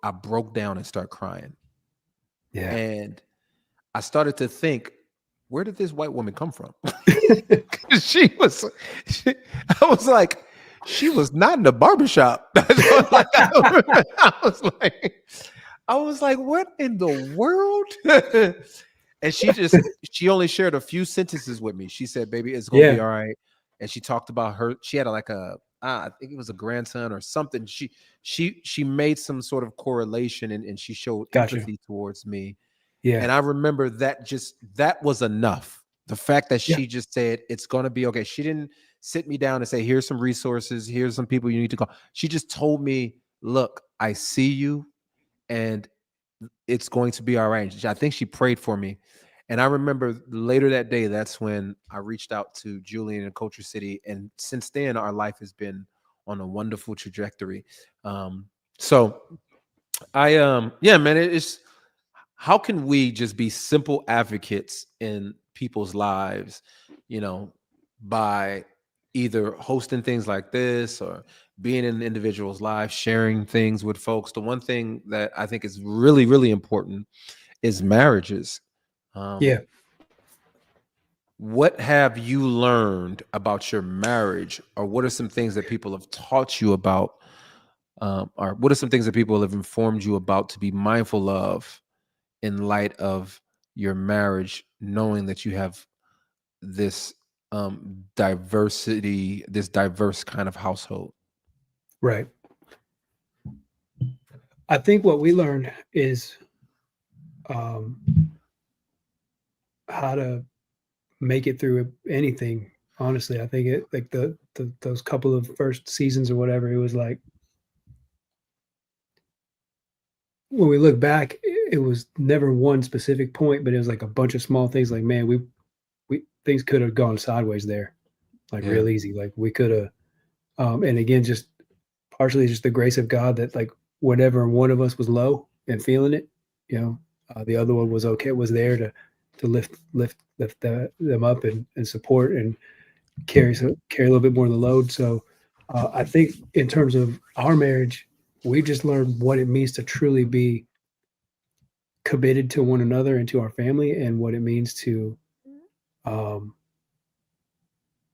I broke down and start crying. Yeah. And I started to think, where did this white woman come from? she was, she, I was like, she was not in the barbershop. I was like, what in the world? And she only shared a few sentences with me. She said, baby, it's gonna be Yeah. all right. And she talked about she had like I think it was a grandson or something. She made some sort of correlation, and she showed Gotcha. empathy towards me. Yeah. And I remember that was enough. The fact that Yeah. she just said, it's going to be okay. She didn't sit me down and say, here's some resources, here's some people you need to call. She just told me, look, I see you, and it's going to be all right. I think she prayed for me. And I remember later that day, that's when I reached out to Julian in Culture City. And since then, our life has been on a wonderful trajectory. So yeah, man, it's, how can we just be simple advocates in people's lives, you know, by either hosting things like this, or being in individuals' lives, sharing things with folks. The one thing that I think is really, really important is marriages. Yeah. Um, what have you learned about your marriage, or what are some things that people have taught you about, or what are some things that people have informed you about to be mindful of in light of your marriage, knowing that you have this diversity, this diverse kind of household? Right. I think what we learned is um, how to make it through anything. Honestly, I think it like the those couple of first seasons or whatever. It was like when we look back, it was never one specific point, but it was like a bunch of small things. Like, man, we things could have gone sideways there, like Yeah. real easy. Like we could have, and again, just partially just the grace of God that like whenever one of us was low and feeling it, the other one was okay, was there to lift them up and support and carry a little bit more of the load. So I think in terms of our marriage, we just learned what it means to truly be committed to one another and to our family, and what it means to, um,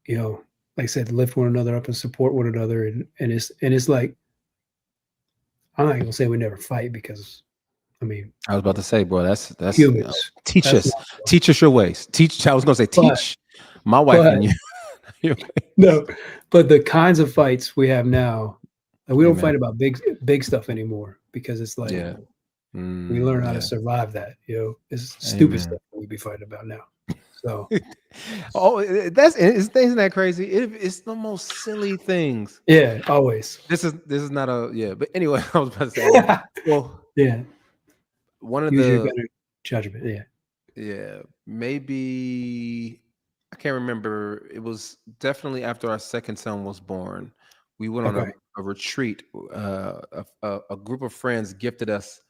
you know, like I said, lift one another up and support one another. And it's like, I'm not gonna say we never fight because I mean, I was about to say, bro, that's humans. teach That's us, not fun. teach us your ways. Teach. I was gonna say, But teach my wife but and you your ways. no, but the kinds of fights we have now, like, we don't Amen. fight about big stuff anymore because it's like Yeah. we learn how to Yeah. survive that. It's stupid Amen. stuff we be fighting about now. So Oh, isn't that crazy? It's the most silly things. yeah, always. This is not a yeah, but anyway, I was about to say. Well, Yeah, one of use your the better judgment. Yeah. yeah, maybe I can't remember. It was definitely after our second son was born. We went on Okay. a retreat. A group of friends gifted us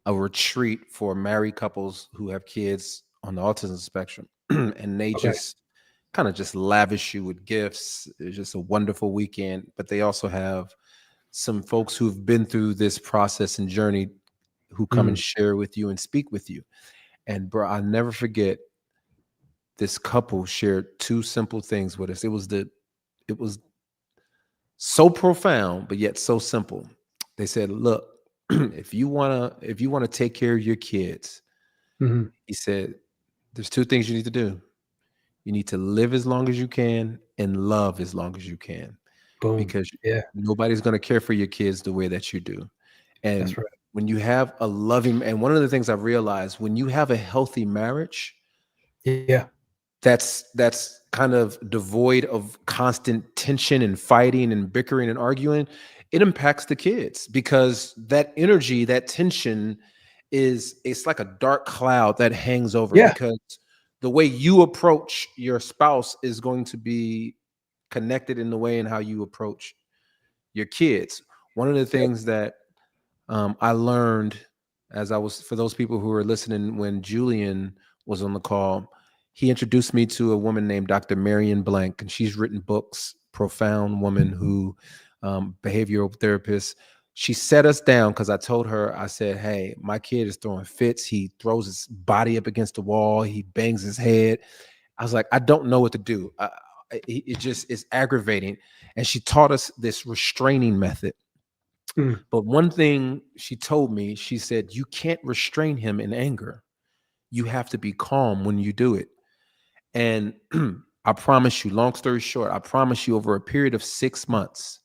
a retreat for married couples who have kids on the autism spectrum, and they Okay. just kind of just lavish you with gifts. It's just a wonderful weekend. But they also have some folks who've been through this process and journey who come and Mm, share with you and speak with you. And bro, I'll never forget this couple shared two simple things with us. It was so profound, but yet so simple. They said, look, if you wanna take care of your kids, mhm. he said, there's two things you need to do. You need to live as long as you can and love as long as you can, Boom. because Yeah, nobody's going to care for your kids the way that you do. that's And right. when you have a loving, and one of the things I've realized, when you have a healthy marriage, Yeah. that's kind of devoid of constant tension and fighting and bickering and arguing, it impacts the kids because that energy, that tension it's like a dark cloud that hangs over, Yeah. because the way you approach your spouse is going to be connected in the way in how you approach your kids. One of the Yep. things that I learned, as I was, for those people who were listening, when Julian was on the call, he introduced me to a woman named Dr. Marion Blank, and she's written books. Profound woman who, behavioral therapist. She set us down because I told her, I said, "Hey, my kid is throwing fits. He throws his body up against the wall. He bangs his head." I was like, "I don't know what to do. It just is aggravating." And she taught us this restraining method. Mm, But one thing she told me, she said, you can't restrain him in anger. You have to be calm when you do it. And I promise you, long story short, I promise you, over a period of 6 months,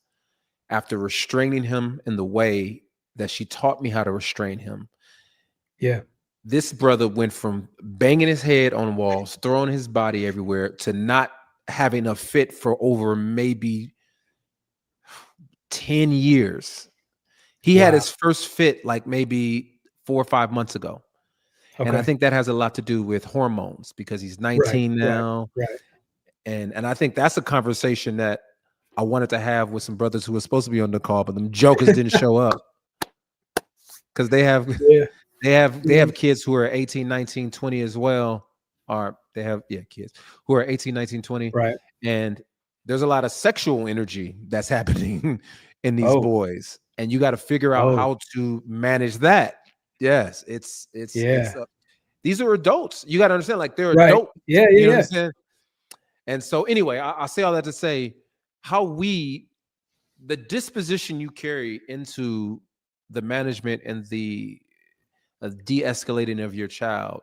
after restraining him in the way that she taught me how to restrain him, yeah. this brother went from banging his head on walls, throwing his body everywhere, to not having a fit for over maybe 10 years. He had Wow. his first fit like maybe 4 or 5 months ago. And I Okay. think that has a lot to do with hormones because he's Right. 19 Right. now. Right. And I think that's a conversation that I wanted to have with some brothers who were supposed to be on the call, but them jokers didn't show up because they have Yeah. they Mhm. have kids who are 18, 19, 20 as well. Or they have, yeah, kids who are 18, 19, 20. Right. And there's a lot of sexual energy that's happening in these Oh. boys. And you got to figure out Oh. how to manage that. Yes, it's Yeah. these are adults. You got to understand, like they're Right. adults. Yeah. You know Yeah. what I'm Yeah. saying? And so, anyway, I say all that to say how the disposition you carry into the management and the de-escalating of your child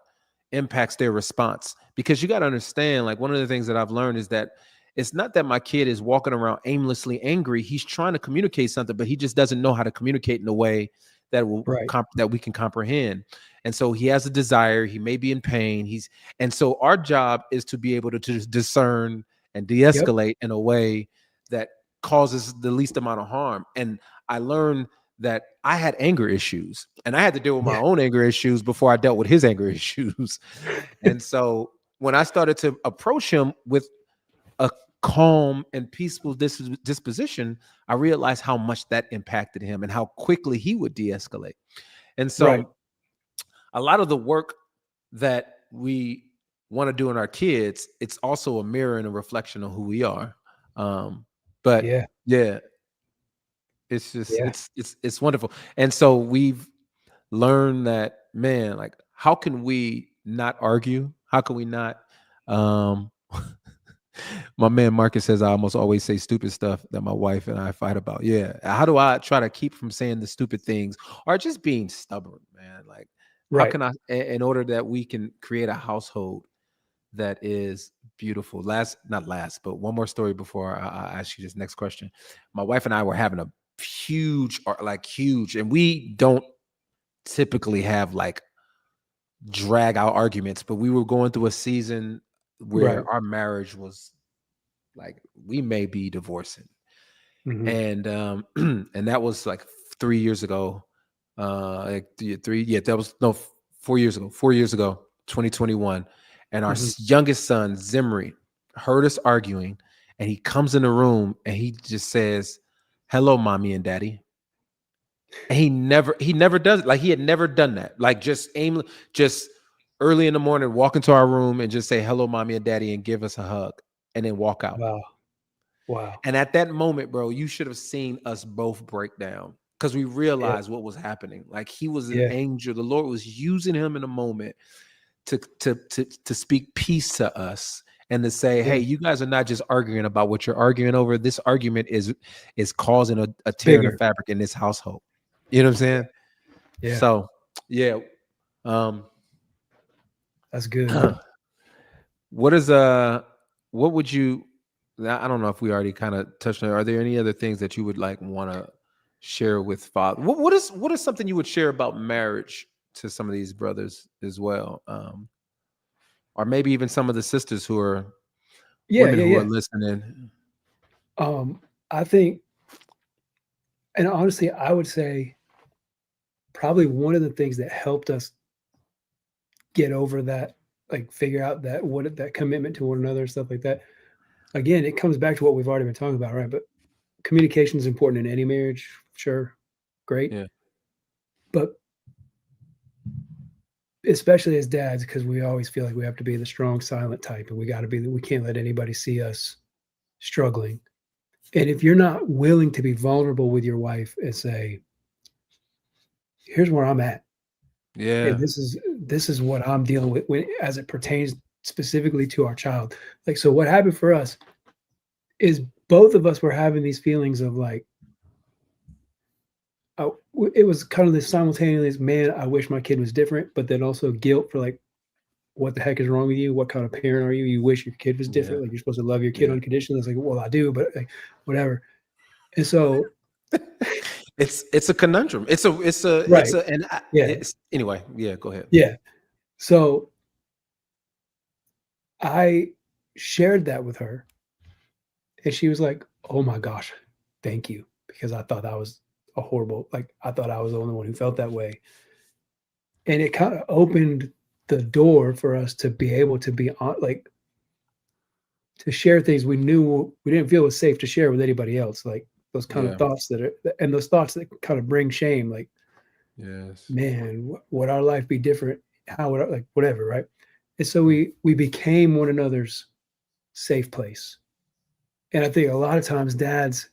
impacts their response, because you got to understand, like, one of the things that I've learned is that it's not that my kid is walking around aimlessly angry. He's trying to communicate something, but he just doesn't know how to communicate in a way that Right. that we can comprehend. And so he has a desire, he may be in pain, and so our job is to be able to discern and Yep. de-escalate in a way that causes the least amount of harm. And I learned that I had anger issues, and I had to deal with my Yeah. own anger issues before I dealt with his anger issues. And so when I started to approach him with a calm and peaceful disposition, I realized how much that impacted him and how quickly he would de-escalate. And Right. so a lot of the work that we want to do in our kids, it's also a mirror and a reflection of who we are. But Yeah. yeah, it's just Yeah. it's wonderful. And so we've learned that, man, like, how can we not argue? How can we not um My man Marcus says I almost always say stupid stuff that my wife and I fight about. Yeah. How do I try to keep from saying the stupid things or just being stubborn, man? Like, how Right. can I, in order that we can create a household that is beautiful? Not last, but one more story before I ask you this next question. My wife and I were having a huge, and we don't typically have like drag out arguments, but we were going through a season Right. where our marriage was like we may be divorcing, Hmm. and and that was like 3 years ago. Like three, yeah, that was no 4 years ago. 4 years ago, 2021, and our Hmm. youngest son Zimri heard us arguing, and he comes in the room and he just says, "Hello, mommy and daddy." And he never does it. Like he had never done that. Like just early in the morning, walk into our room and just say hello, mommy and daddy, and give us a hug, and then walk out. Wow. Wow. And at that moment, bro, you should have seen us both break down because we Yeah. realized what was happening. Like he was an Yeah. angel. The Lord was using him in a moment to speak peace to us and to say, Yeah. hey, you guys are not just arguing about what you're arguing over. This argument is causing a tear in the Bigger. fabric in this household. You know what I'm Yeah. saying? Yeah. So yeah. Um That's good, man. what is what would you I don't know if we already kind of touched on it. Are there any other things that you would like want to share with father? What is something you would share about marriage to some of these brothers as well? Or maybe even some of the sisters who are Yeah. women Yeah. who are Yeah. listening. I think, and honestly, I would say probably one of the things that helped us get over that, like figure out that commitment to one another and stuff like that. Again, it comes back to what we've already been talking about, right? But communication is important in any marriage, sure, great, Yeah. but especially as dads, because we always feel like we have to be the strong, silent type, and we got to be. We can't let anybody see us struggling. And if you're not willing to be vulnerable with your wife and say, "Here's where I'm at, and Yeah. this is what I'm dealing with as it pertains specifically to our child." Like, so what happened for us is both of us were having these feelings of like, it was kind of this simultaneous, man, I wish my kid was different, but then also guilt for like, what the heck is wrong with you? What kind of parent are you? You wish your kid was Yeah. different. Like you're supposed to love your kid Yeah. unconditionally. It's like, well, I do, but like, whatever. And so, It's a conundrum. It's right. a and Yeah. it's anyway, yeah, go ahead. Yeah. So I shared that with her and she was like, oh my gosh, thank you. Because I thought I was a horrible, like, I thought I was the only one who felt that way. And it kind of opened the door for us to be able to be on, like, to share things we knew we didn't feel was safe to share with anybody else, like those kind of Yeah. thoughts that are, and those thoughts that kind of bring shame, like, Yes. man, would our life be different? How would like whatever, right? And so Mm. we became one another's safe place. And I think a lot of times dads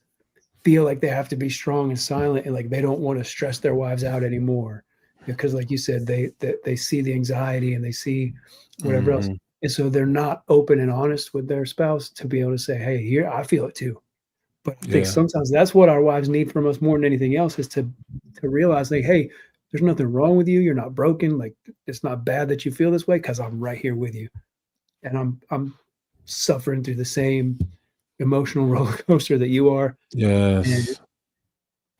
feel like they have to be strong and silent, and like they don't want to stress their wives out anymore because, like you said, they see the anxiety and they see whatever else, Mhm. and so they're not open and honest with their spouse to be able to say, hey, here, I feel it too. But I think Yeah. sometimes that's what our wives need from us more than anything else, is to realize, like, hey, there's nothing wrong with you, you're not broken, like, it's not bad that you feel this way because I'm right here with you, and I'm suffering through the same emotional roller coaster that you are. and Yes.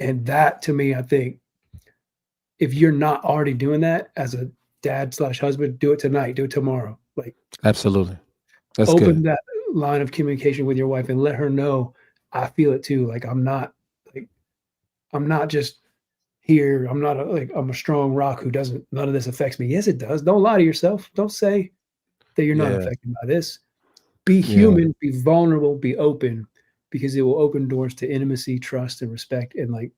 and that, to me, I think, if you're not already doing that as a dad slash husband, do it tonight, do it tomorrow. Like, Absolutely. That's good. open that line of communication with your wife and let her know, I feel it too. Like, like I'm not just here. I'm not like I'm a strong rock who doesn't. None of this affects me. Yes, it does. Don't lie to yourself. Don't say that you're not Yeah. affected by this. Be Yeah. human. Be vulnerable. Be open, because it will open doors to intimacy, trust, and respect. And like,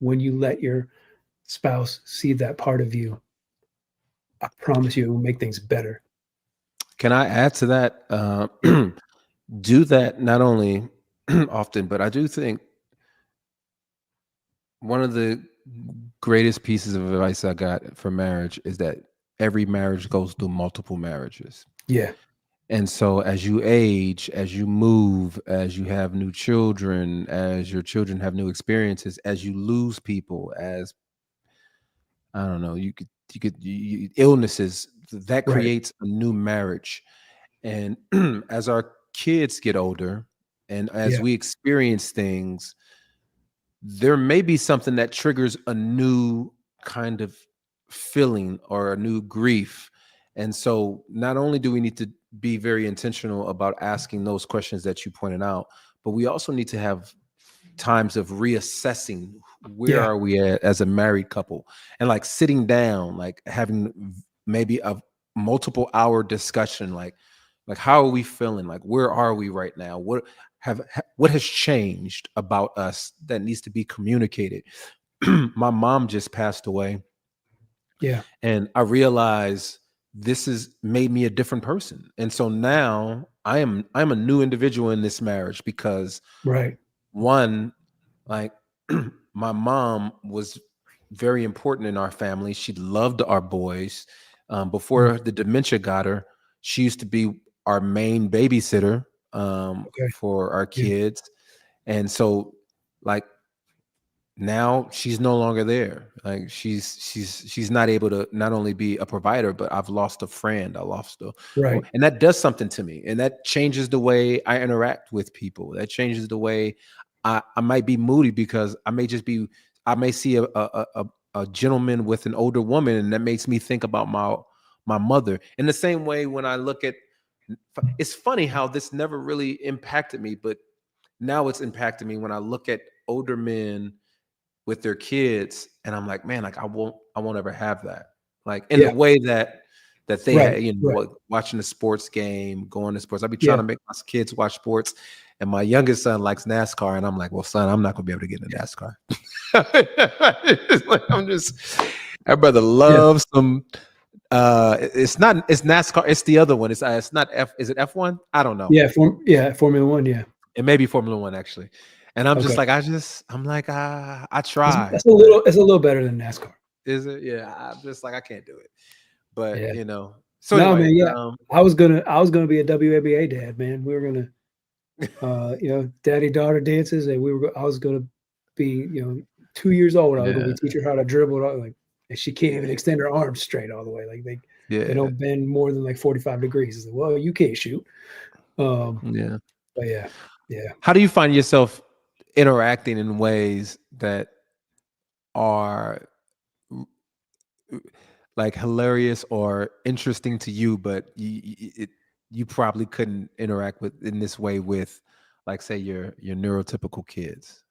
when you let your spouse see that part of you, I promise you, it will make things better. Can I add to that? Do that not only often, but I do think one of the greatest pieces of advice I got for marriage is that every marriage goes through multiple marriages. Yeah. And so as you age, as you move, as you have new children, as your children have new experiences, as you lose people, as I don't know, illnesses, that Right. creates a new marriage. And as our kids get older and as Yeah. we experience things, there may be something that triggers a new kind of feeling or a new grief. And so not only do we need to be very intentional about asking those questions that you pointed out, but we also need to have times of reassessing where Yeah. are we at as a married couple, and like sitting down, like having maybe a multiple hour discussion, like how are we feeling, like where are we right now, what has changed about us that needs to be communicated. My mom just passed away, Yeah. and I realized this has made me a different person. And so now I'm a new individual in this marriage because Right. one, like my mom was very important in our family. She loved our boys. Mm. Before the dementia got her, she used to be our main babysitter, Okay. for our Yeah. kids. And so, like, now she's no longer there. Like she's not able to not only be a provider, but I've lost a friend. I lost Right. and that does something to me, and that changes the way I interact with people. That changes the way I might be moody because I may see a gentleman with an older woman, and that makes me think about my mother. In the same way, when I look at, it's funny how this never really impacted me, but now it's impacted me when I look at older men with their kids, and I'm like, man, like I won't ever have that, like in the Yeah. way that they Right. had, Right. watching a sports game, going to sports. I'll be trying Yeah. to make my kids watch sports, and my youngest son likes NASCAR, and I'm like, well, son, I'm not gonna be able to get into NASCAR. It's like, that brother Yeah. loves some. It's NASCAR. It's the other one. It's not F. Is it F1? I don't know. Yeah. Formula One. Yeah. It may be Formula One actually. And I'm just Okay. like, I'm like, I try, It's a but little. It's a little better than NASCAR. is it? Yeah, I'm just like, I can't do it. But Yeah. so No, anyway, man. Yeah. I was gonna be a WNBA dad, man. We were gonna, daddy daughter dances, and I was gonna be, 2 years old. I was gonna yeah, be teaching her how to dribble, like, and she can't even extend her arms straight all the way. Like they yeah, don't bend more than like 45 degrees. It's like, well, you can't shoot. Um, yeah. but yeah, yeah, How do you find yourself interacting in ways that are like hilarious or interesting to you, but you probably couldn't interact with in this way with, like, say your neurotypical kids?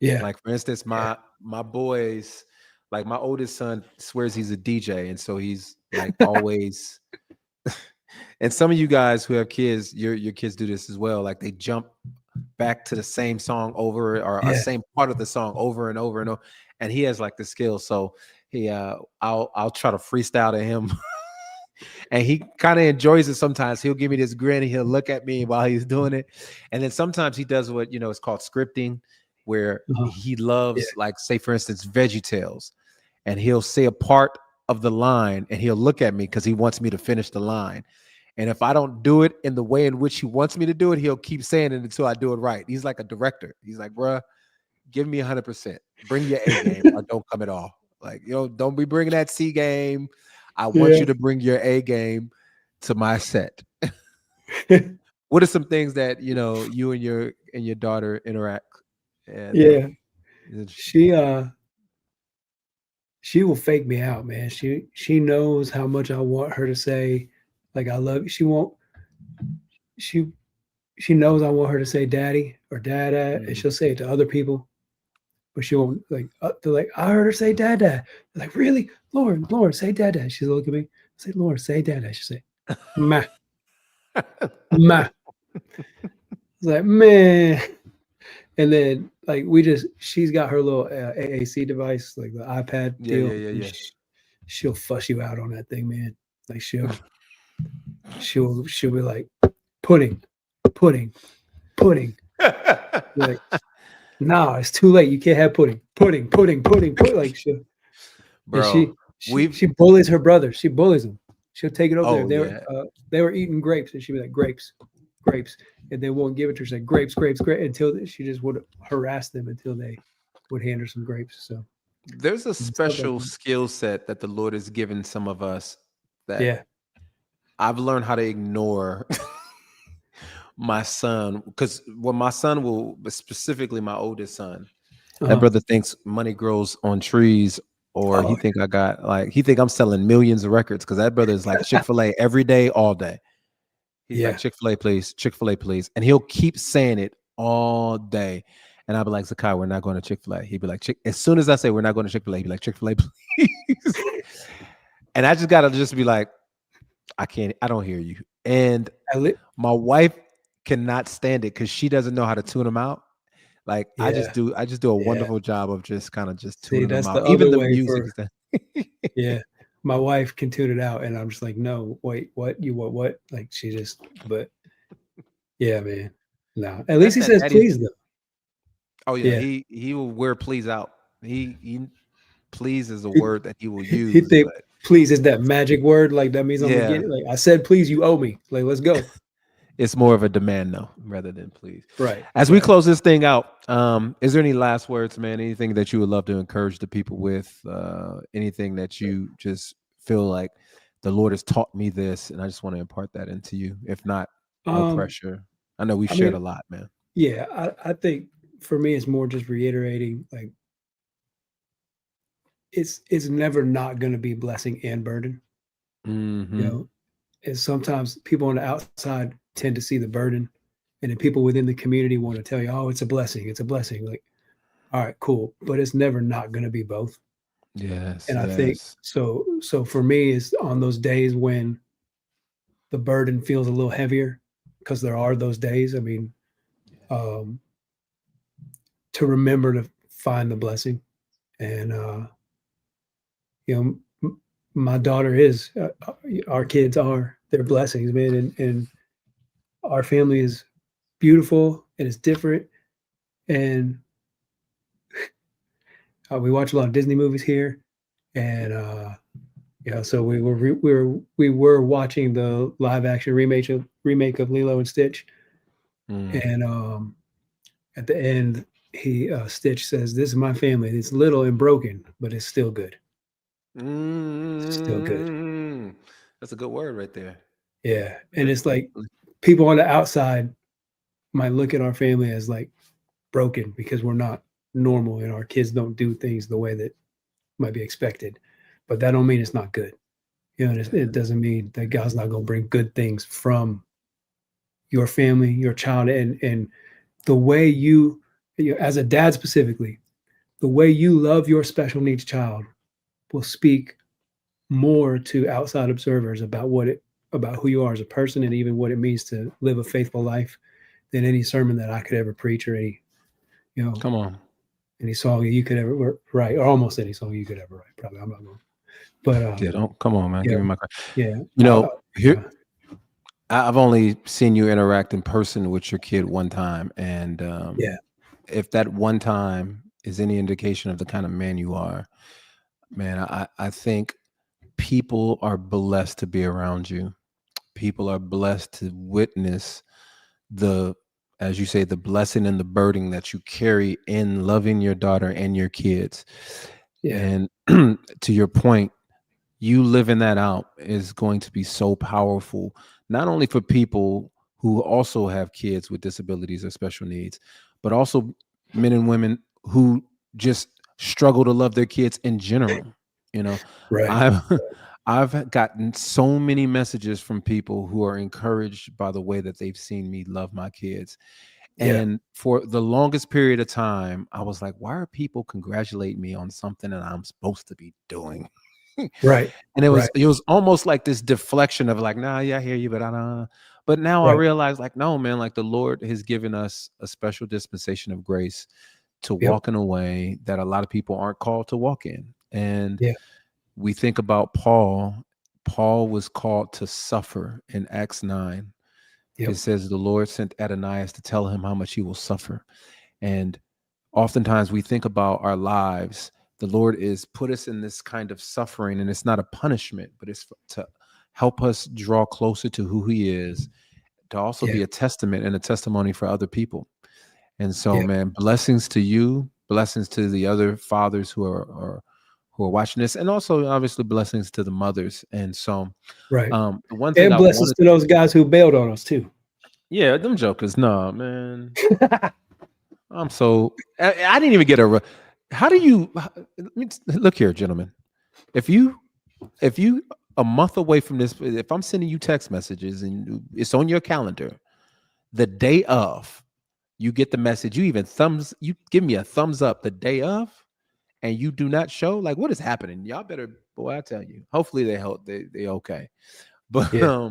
yeah, Like, for instance, yeah, my boys, like my oldest son swears he's a DJ, and so he's like always. And some of you guys who have kids, your kids do this as well. Like they jump back to the same song over, or a yeah. same part of the song over and over and over. And he has like the skill. So I'll try to freestyle to him. And he kind of enjoys it sometimes. He'll give me this grin and he'll look at me while he's doing it. And then sometimes he does what it's called scripting, where Uh-huh. he Yeah, loves, like, say for instance, Veggie Tales, and he'll say a part of the line and he'll look at me because he wants me to finish the line. And if I don't do it in the way in which he wants me to do it, he'll keep saying it until I do it right. He's like a director. He's like, bruh, give me 100%. Bring your A game or don't come at all. Like, don't be bringing that C game. I want yeah, you to bring your A game to my set. What are some things that, you and your daughter interact, that yeah. is interesting? She will fake me out, man. She knows how much I want her to say, like, I love you. She she knows I want her to say daddy or dada, and Mhm. she'll say it to other people, but she won't, like, they're like, I heard her say dada. They're like, really? Lauren, say dada. She's look at me. I say, Lauren, say dada. She say, ma, ma. It's like, man. And then, like, she's got her little AAC device, like the iPad Yeah, yeah, deal. yeah, And yeah. she'll fuss you out on that thing, man. Like she'll be like, pudding, pudding, pudding. Like, nah, it's too late. You can't have pudding, pudding, pudding, pudding, pudding. Like, Bro, she we've bullies her brother. She bullies him. She'll take it over there. Oh yeah. They were eating grapes, and she'd be like, grapes, grapes, and they won't give it to her. She's like, grapes, grapes, grapes, until she just would harass them until they would hand her some grapes. So There's a stuff like special that. skill set that the Lord has given some of us that Yeah. I've learned how to ignore my son, because when my son will, specifically my oldest son, that Uh, brother thinks money grows on trees, or he oh, think I got like he think I'm selling millions of records, because that brother is like Chick-fil-A every day, all day. He's like, yeah. Chick-fil-A, please, Chick-fil-A, please. And he'll keep saying it all day. And I'll be like, Zakai, we're not going to Chick-fil-A. He'd be like, as soon as I say we're not going to Chick-fil-A, he'd be like, Chick-fil-A, please. And I just gotta just be like, I don't hear you. And I li- my wife cannot stand it because she doesn't know how to tune them out. Like yeah. I just do a Yeah. wonderful job of just kind of just See, tuning them that's out. the Even other the way music for, is that. yeah. My wife can tune it out, and I'm just like, no, wait, what? You what? Like she just, but yeah, man. No, at least That's he that says daddy. please though. Oh yeah, Yeah. he will wear please out. He please is a He, word that he will he use, think but please is that magic word. Like that means I'm gonna get yeah, it. Like I said, please, you owe me. Like let's go. it's more of a demand though, rather than please. Right. As we Right. close this thing out, is there any last words, man? Anything that you would love to encourage the people with? Anything that you just feel like the Lord has taught me this, and I just want to impart that into you. If not, no Um. pressure. I know we've I shared mean, a lot, man. yeah. I think for me, it's more just reiterating. Like it's never not gonna be blessing and burden. You Hmm. know, and sometimes people on the outside tend to see the burden, and then people within the community want to tell you, "Oh, it's a blessing. It's a blessing." Like, all right, cool, but it's never not going to be both. Yes, And I think yes. so. So for me, is on those days when the burden feels a little heavier, because there are those days. I mean, um, to remember to find the blessing, and you know, my daughter is, our kids are their blessings, man, and our family is beautiful and it's different. And we watch a lot of Disney movies here, and so we were watching the live action remake of Lilo and Stitch, Mm. and at the end, he Stitch says, "This is my family. It's little and broken, but it's still good. Still good." Mm. That's a good word right there. Yeah, and it's like people on the outside might look at our family as like broken because we're not normal and our kids don't do things the way that might be expected, but that don't mean it's not good. You know, Yeah. it doesn't mean that God's not going to bring good things from your family, your child, and the way as a dad specifically, the way you love your special needs child will speak more to outside observers about who you are as a person and even what it means to live a faithful life than any sermon that I could ever preach or you know Come on. any song you could ever write, or almost any song you could ever write. Probably I'm not going, but Yeah, don't come on, man. yeah, Give me my card. yeah, You know, here yeah, I've only seen you interact in person with your kid one time, and yeah, if that one time is any indication of the kind of man you are, man, I think people are blessed to be around you. People are blessed to witness the, as you say, the blessing and the burden that you carry in loving your daughter and your kids. yeah, And to your point, you living that out is going to be so powerful, not only for people who also have kids with disabilities or special needs, but also men and women who just struggle to love their kids in general. You know, right, I've I've gotten so many messages from people who are encouraged by the way that they've seen me love my kids. yeah, And for the longest period of time, I was like, why are people congratulating me on something that I'm supposed to be doing? right, And it right, was it was almost like this deflection of like, nah, yeah, I hear you, but I don't. But now I right, realize, like, no, man, like the Lord has given us a special dispensation of grace to yep, walk in a way that a lot of people aren't called to walk in. And yeah, we think about Paul. Paul was called to suffer in Acts 9. It yep, says the Lord sent Ananias to tell him how much he will suffer. And oftentimes we think about our lives the Lord is put us in this kind of suffering, and it's not a punishment, but it's to help us draw closer to who He is, to also Yeah. be a testament and a testimony for other people. And so, Yeah. man, blessings to you, blessings to the other fathers who are watching this, and also obviously blessings to the mothers. And so, Right. the one thing And I blessings wanted, to those guys who bailed on us too. yeah, them jokers, no, man, I'm so I didn't even get a. How do you look here, gentlemen? If you if you a month away from this, if I'm sending you text messages and it's on your calendar, the day of, you get the message, you give me a thumbs up the day of, and you do not show, like, what is happening? Y'all better, boy, I tell you. Hopefully they okay. But Yeah.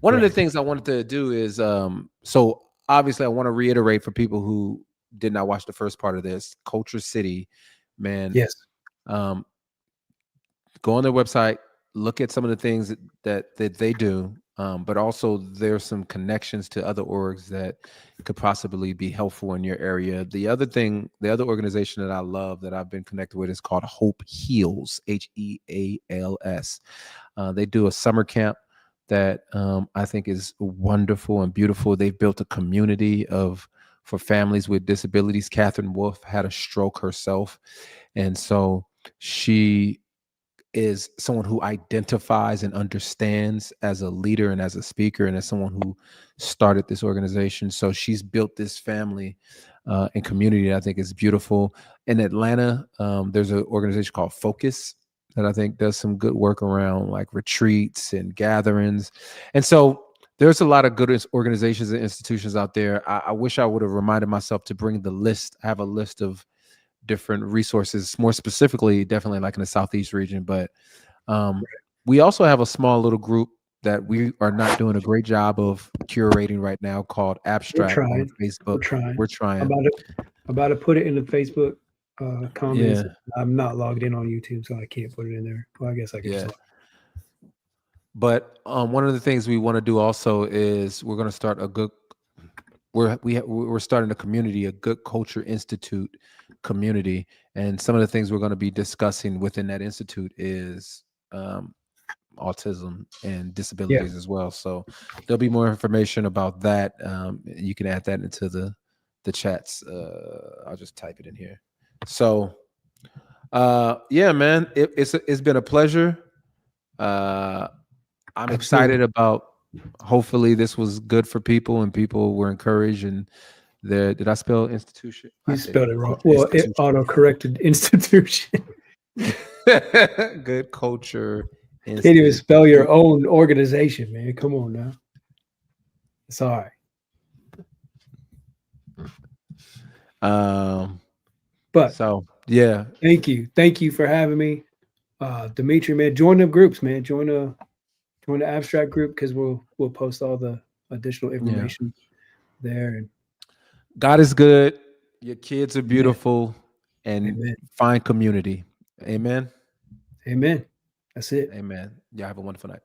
one of the Right. things I wanted to do is so obviously I want to reiterate for people who did not watch the first part of this, Culture City, man. Yes. Um, go on their website, look at some of the things that they do, but also there's some connections to other orgs that could possibly be helpful in your area. The other organization that I love that I've been connected with is called Hope Heals, Heals. They do a summer camp that I think is wonderful and beautiful. They've built a community for families with disabilities. Catherine Wolf had a stroke herself, and so she is someone who identifies and understands as a leader and as a speaker and as someone who started this organization. So she's built this family and community that I think is beautiful. In Atlanta, there's an organization called Focus that I think does some good work around like retreats and gatherings. And so there's a lot of good organizations and institutions out there. I wish I would have reminded myself to bring the list. I have a list of different resources, more specifically, definitely like in the Southeast region. But um, we also have a small little group that we are not doing a great job of curating right now called We're Abstract on trying. We're Facebook. trying. We're I'm trying. about to put it in the Facebook comments. Yeah. I'm not logged in on YouTube, so I can't put it in there. Well, I guess I could just Yeah. log. But one of the things we want to do also is we're going to start a good we're starting a community, a Good Culture Institute community, and some of the things we're going to be discussing within that institute is autism and Yeah. disabilities as well. So there'll be more information about that. You can add that into the chats. I'll just type it in here. So yeah, man, it's been a pleasure. Uh, I'm Absolutely. excited about. Hopefully, this was good for people and people were encouraged. And did I spell institution? I You did. spelled it wrong. Culture Well, it institution. auto corrected institution. Good culture Can't even institute. spell your own organization, man. Come on now. It's all right. Um. But So yeah, thank you. Thank you for having me. Dimitri, man, join the groups, man. Join the abstract group because we'll post all the additional yeah. information there. And God is good. Your kids are amen. beautiful, and Amen. find community. Amen. Amen. That's it. Amen. Y'all have a wonderful night.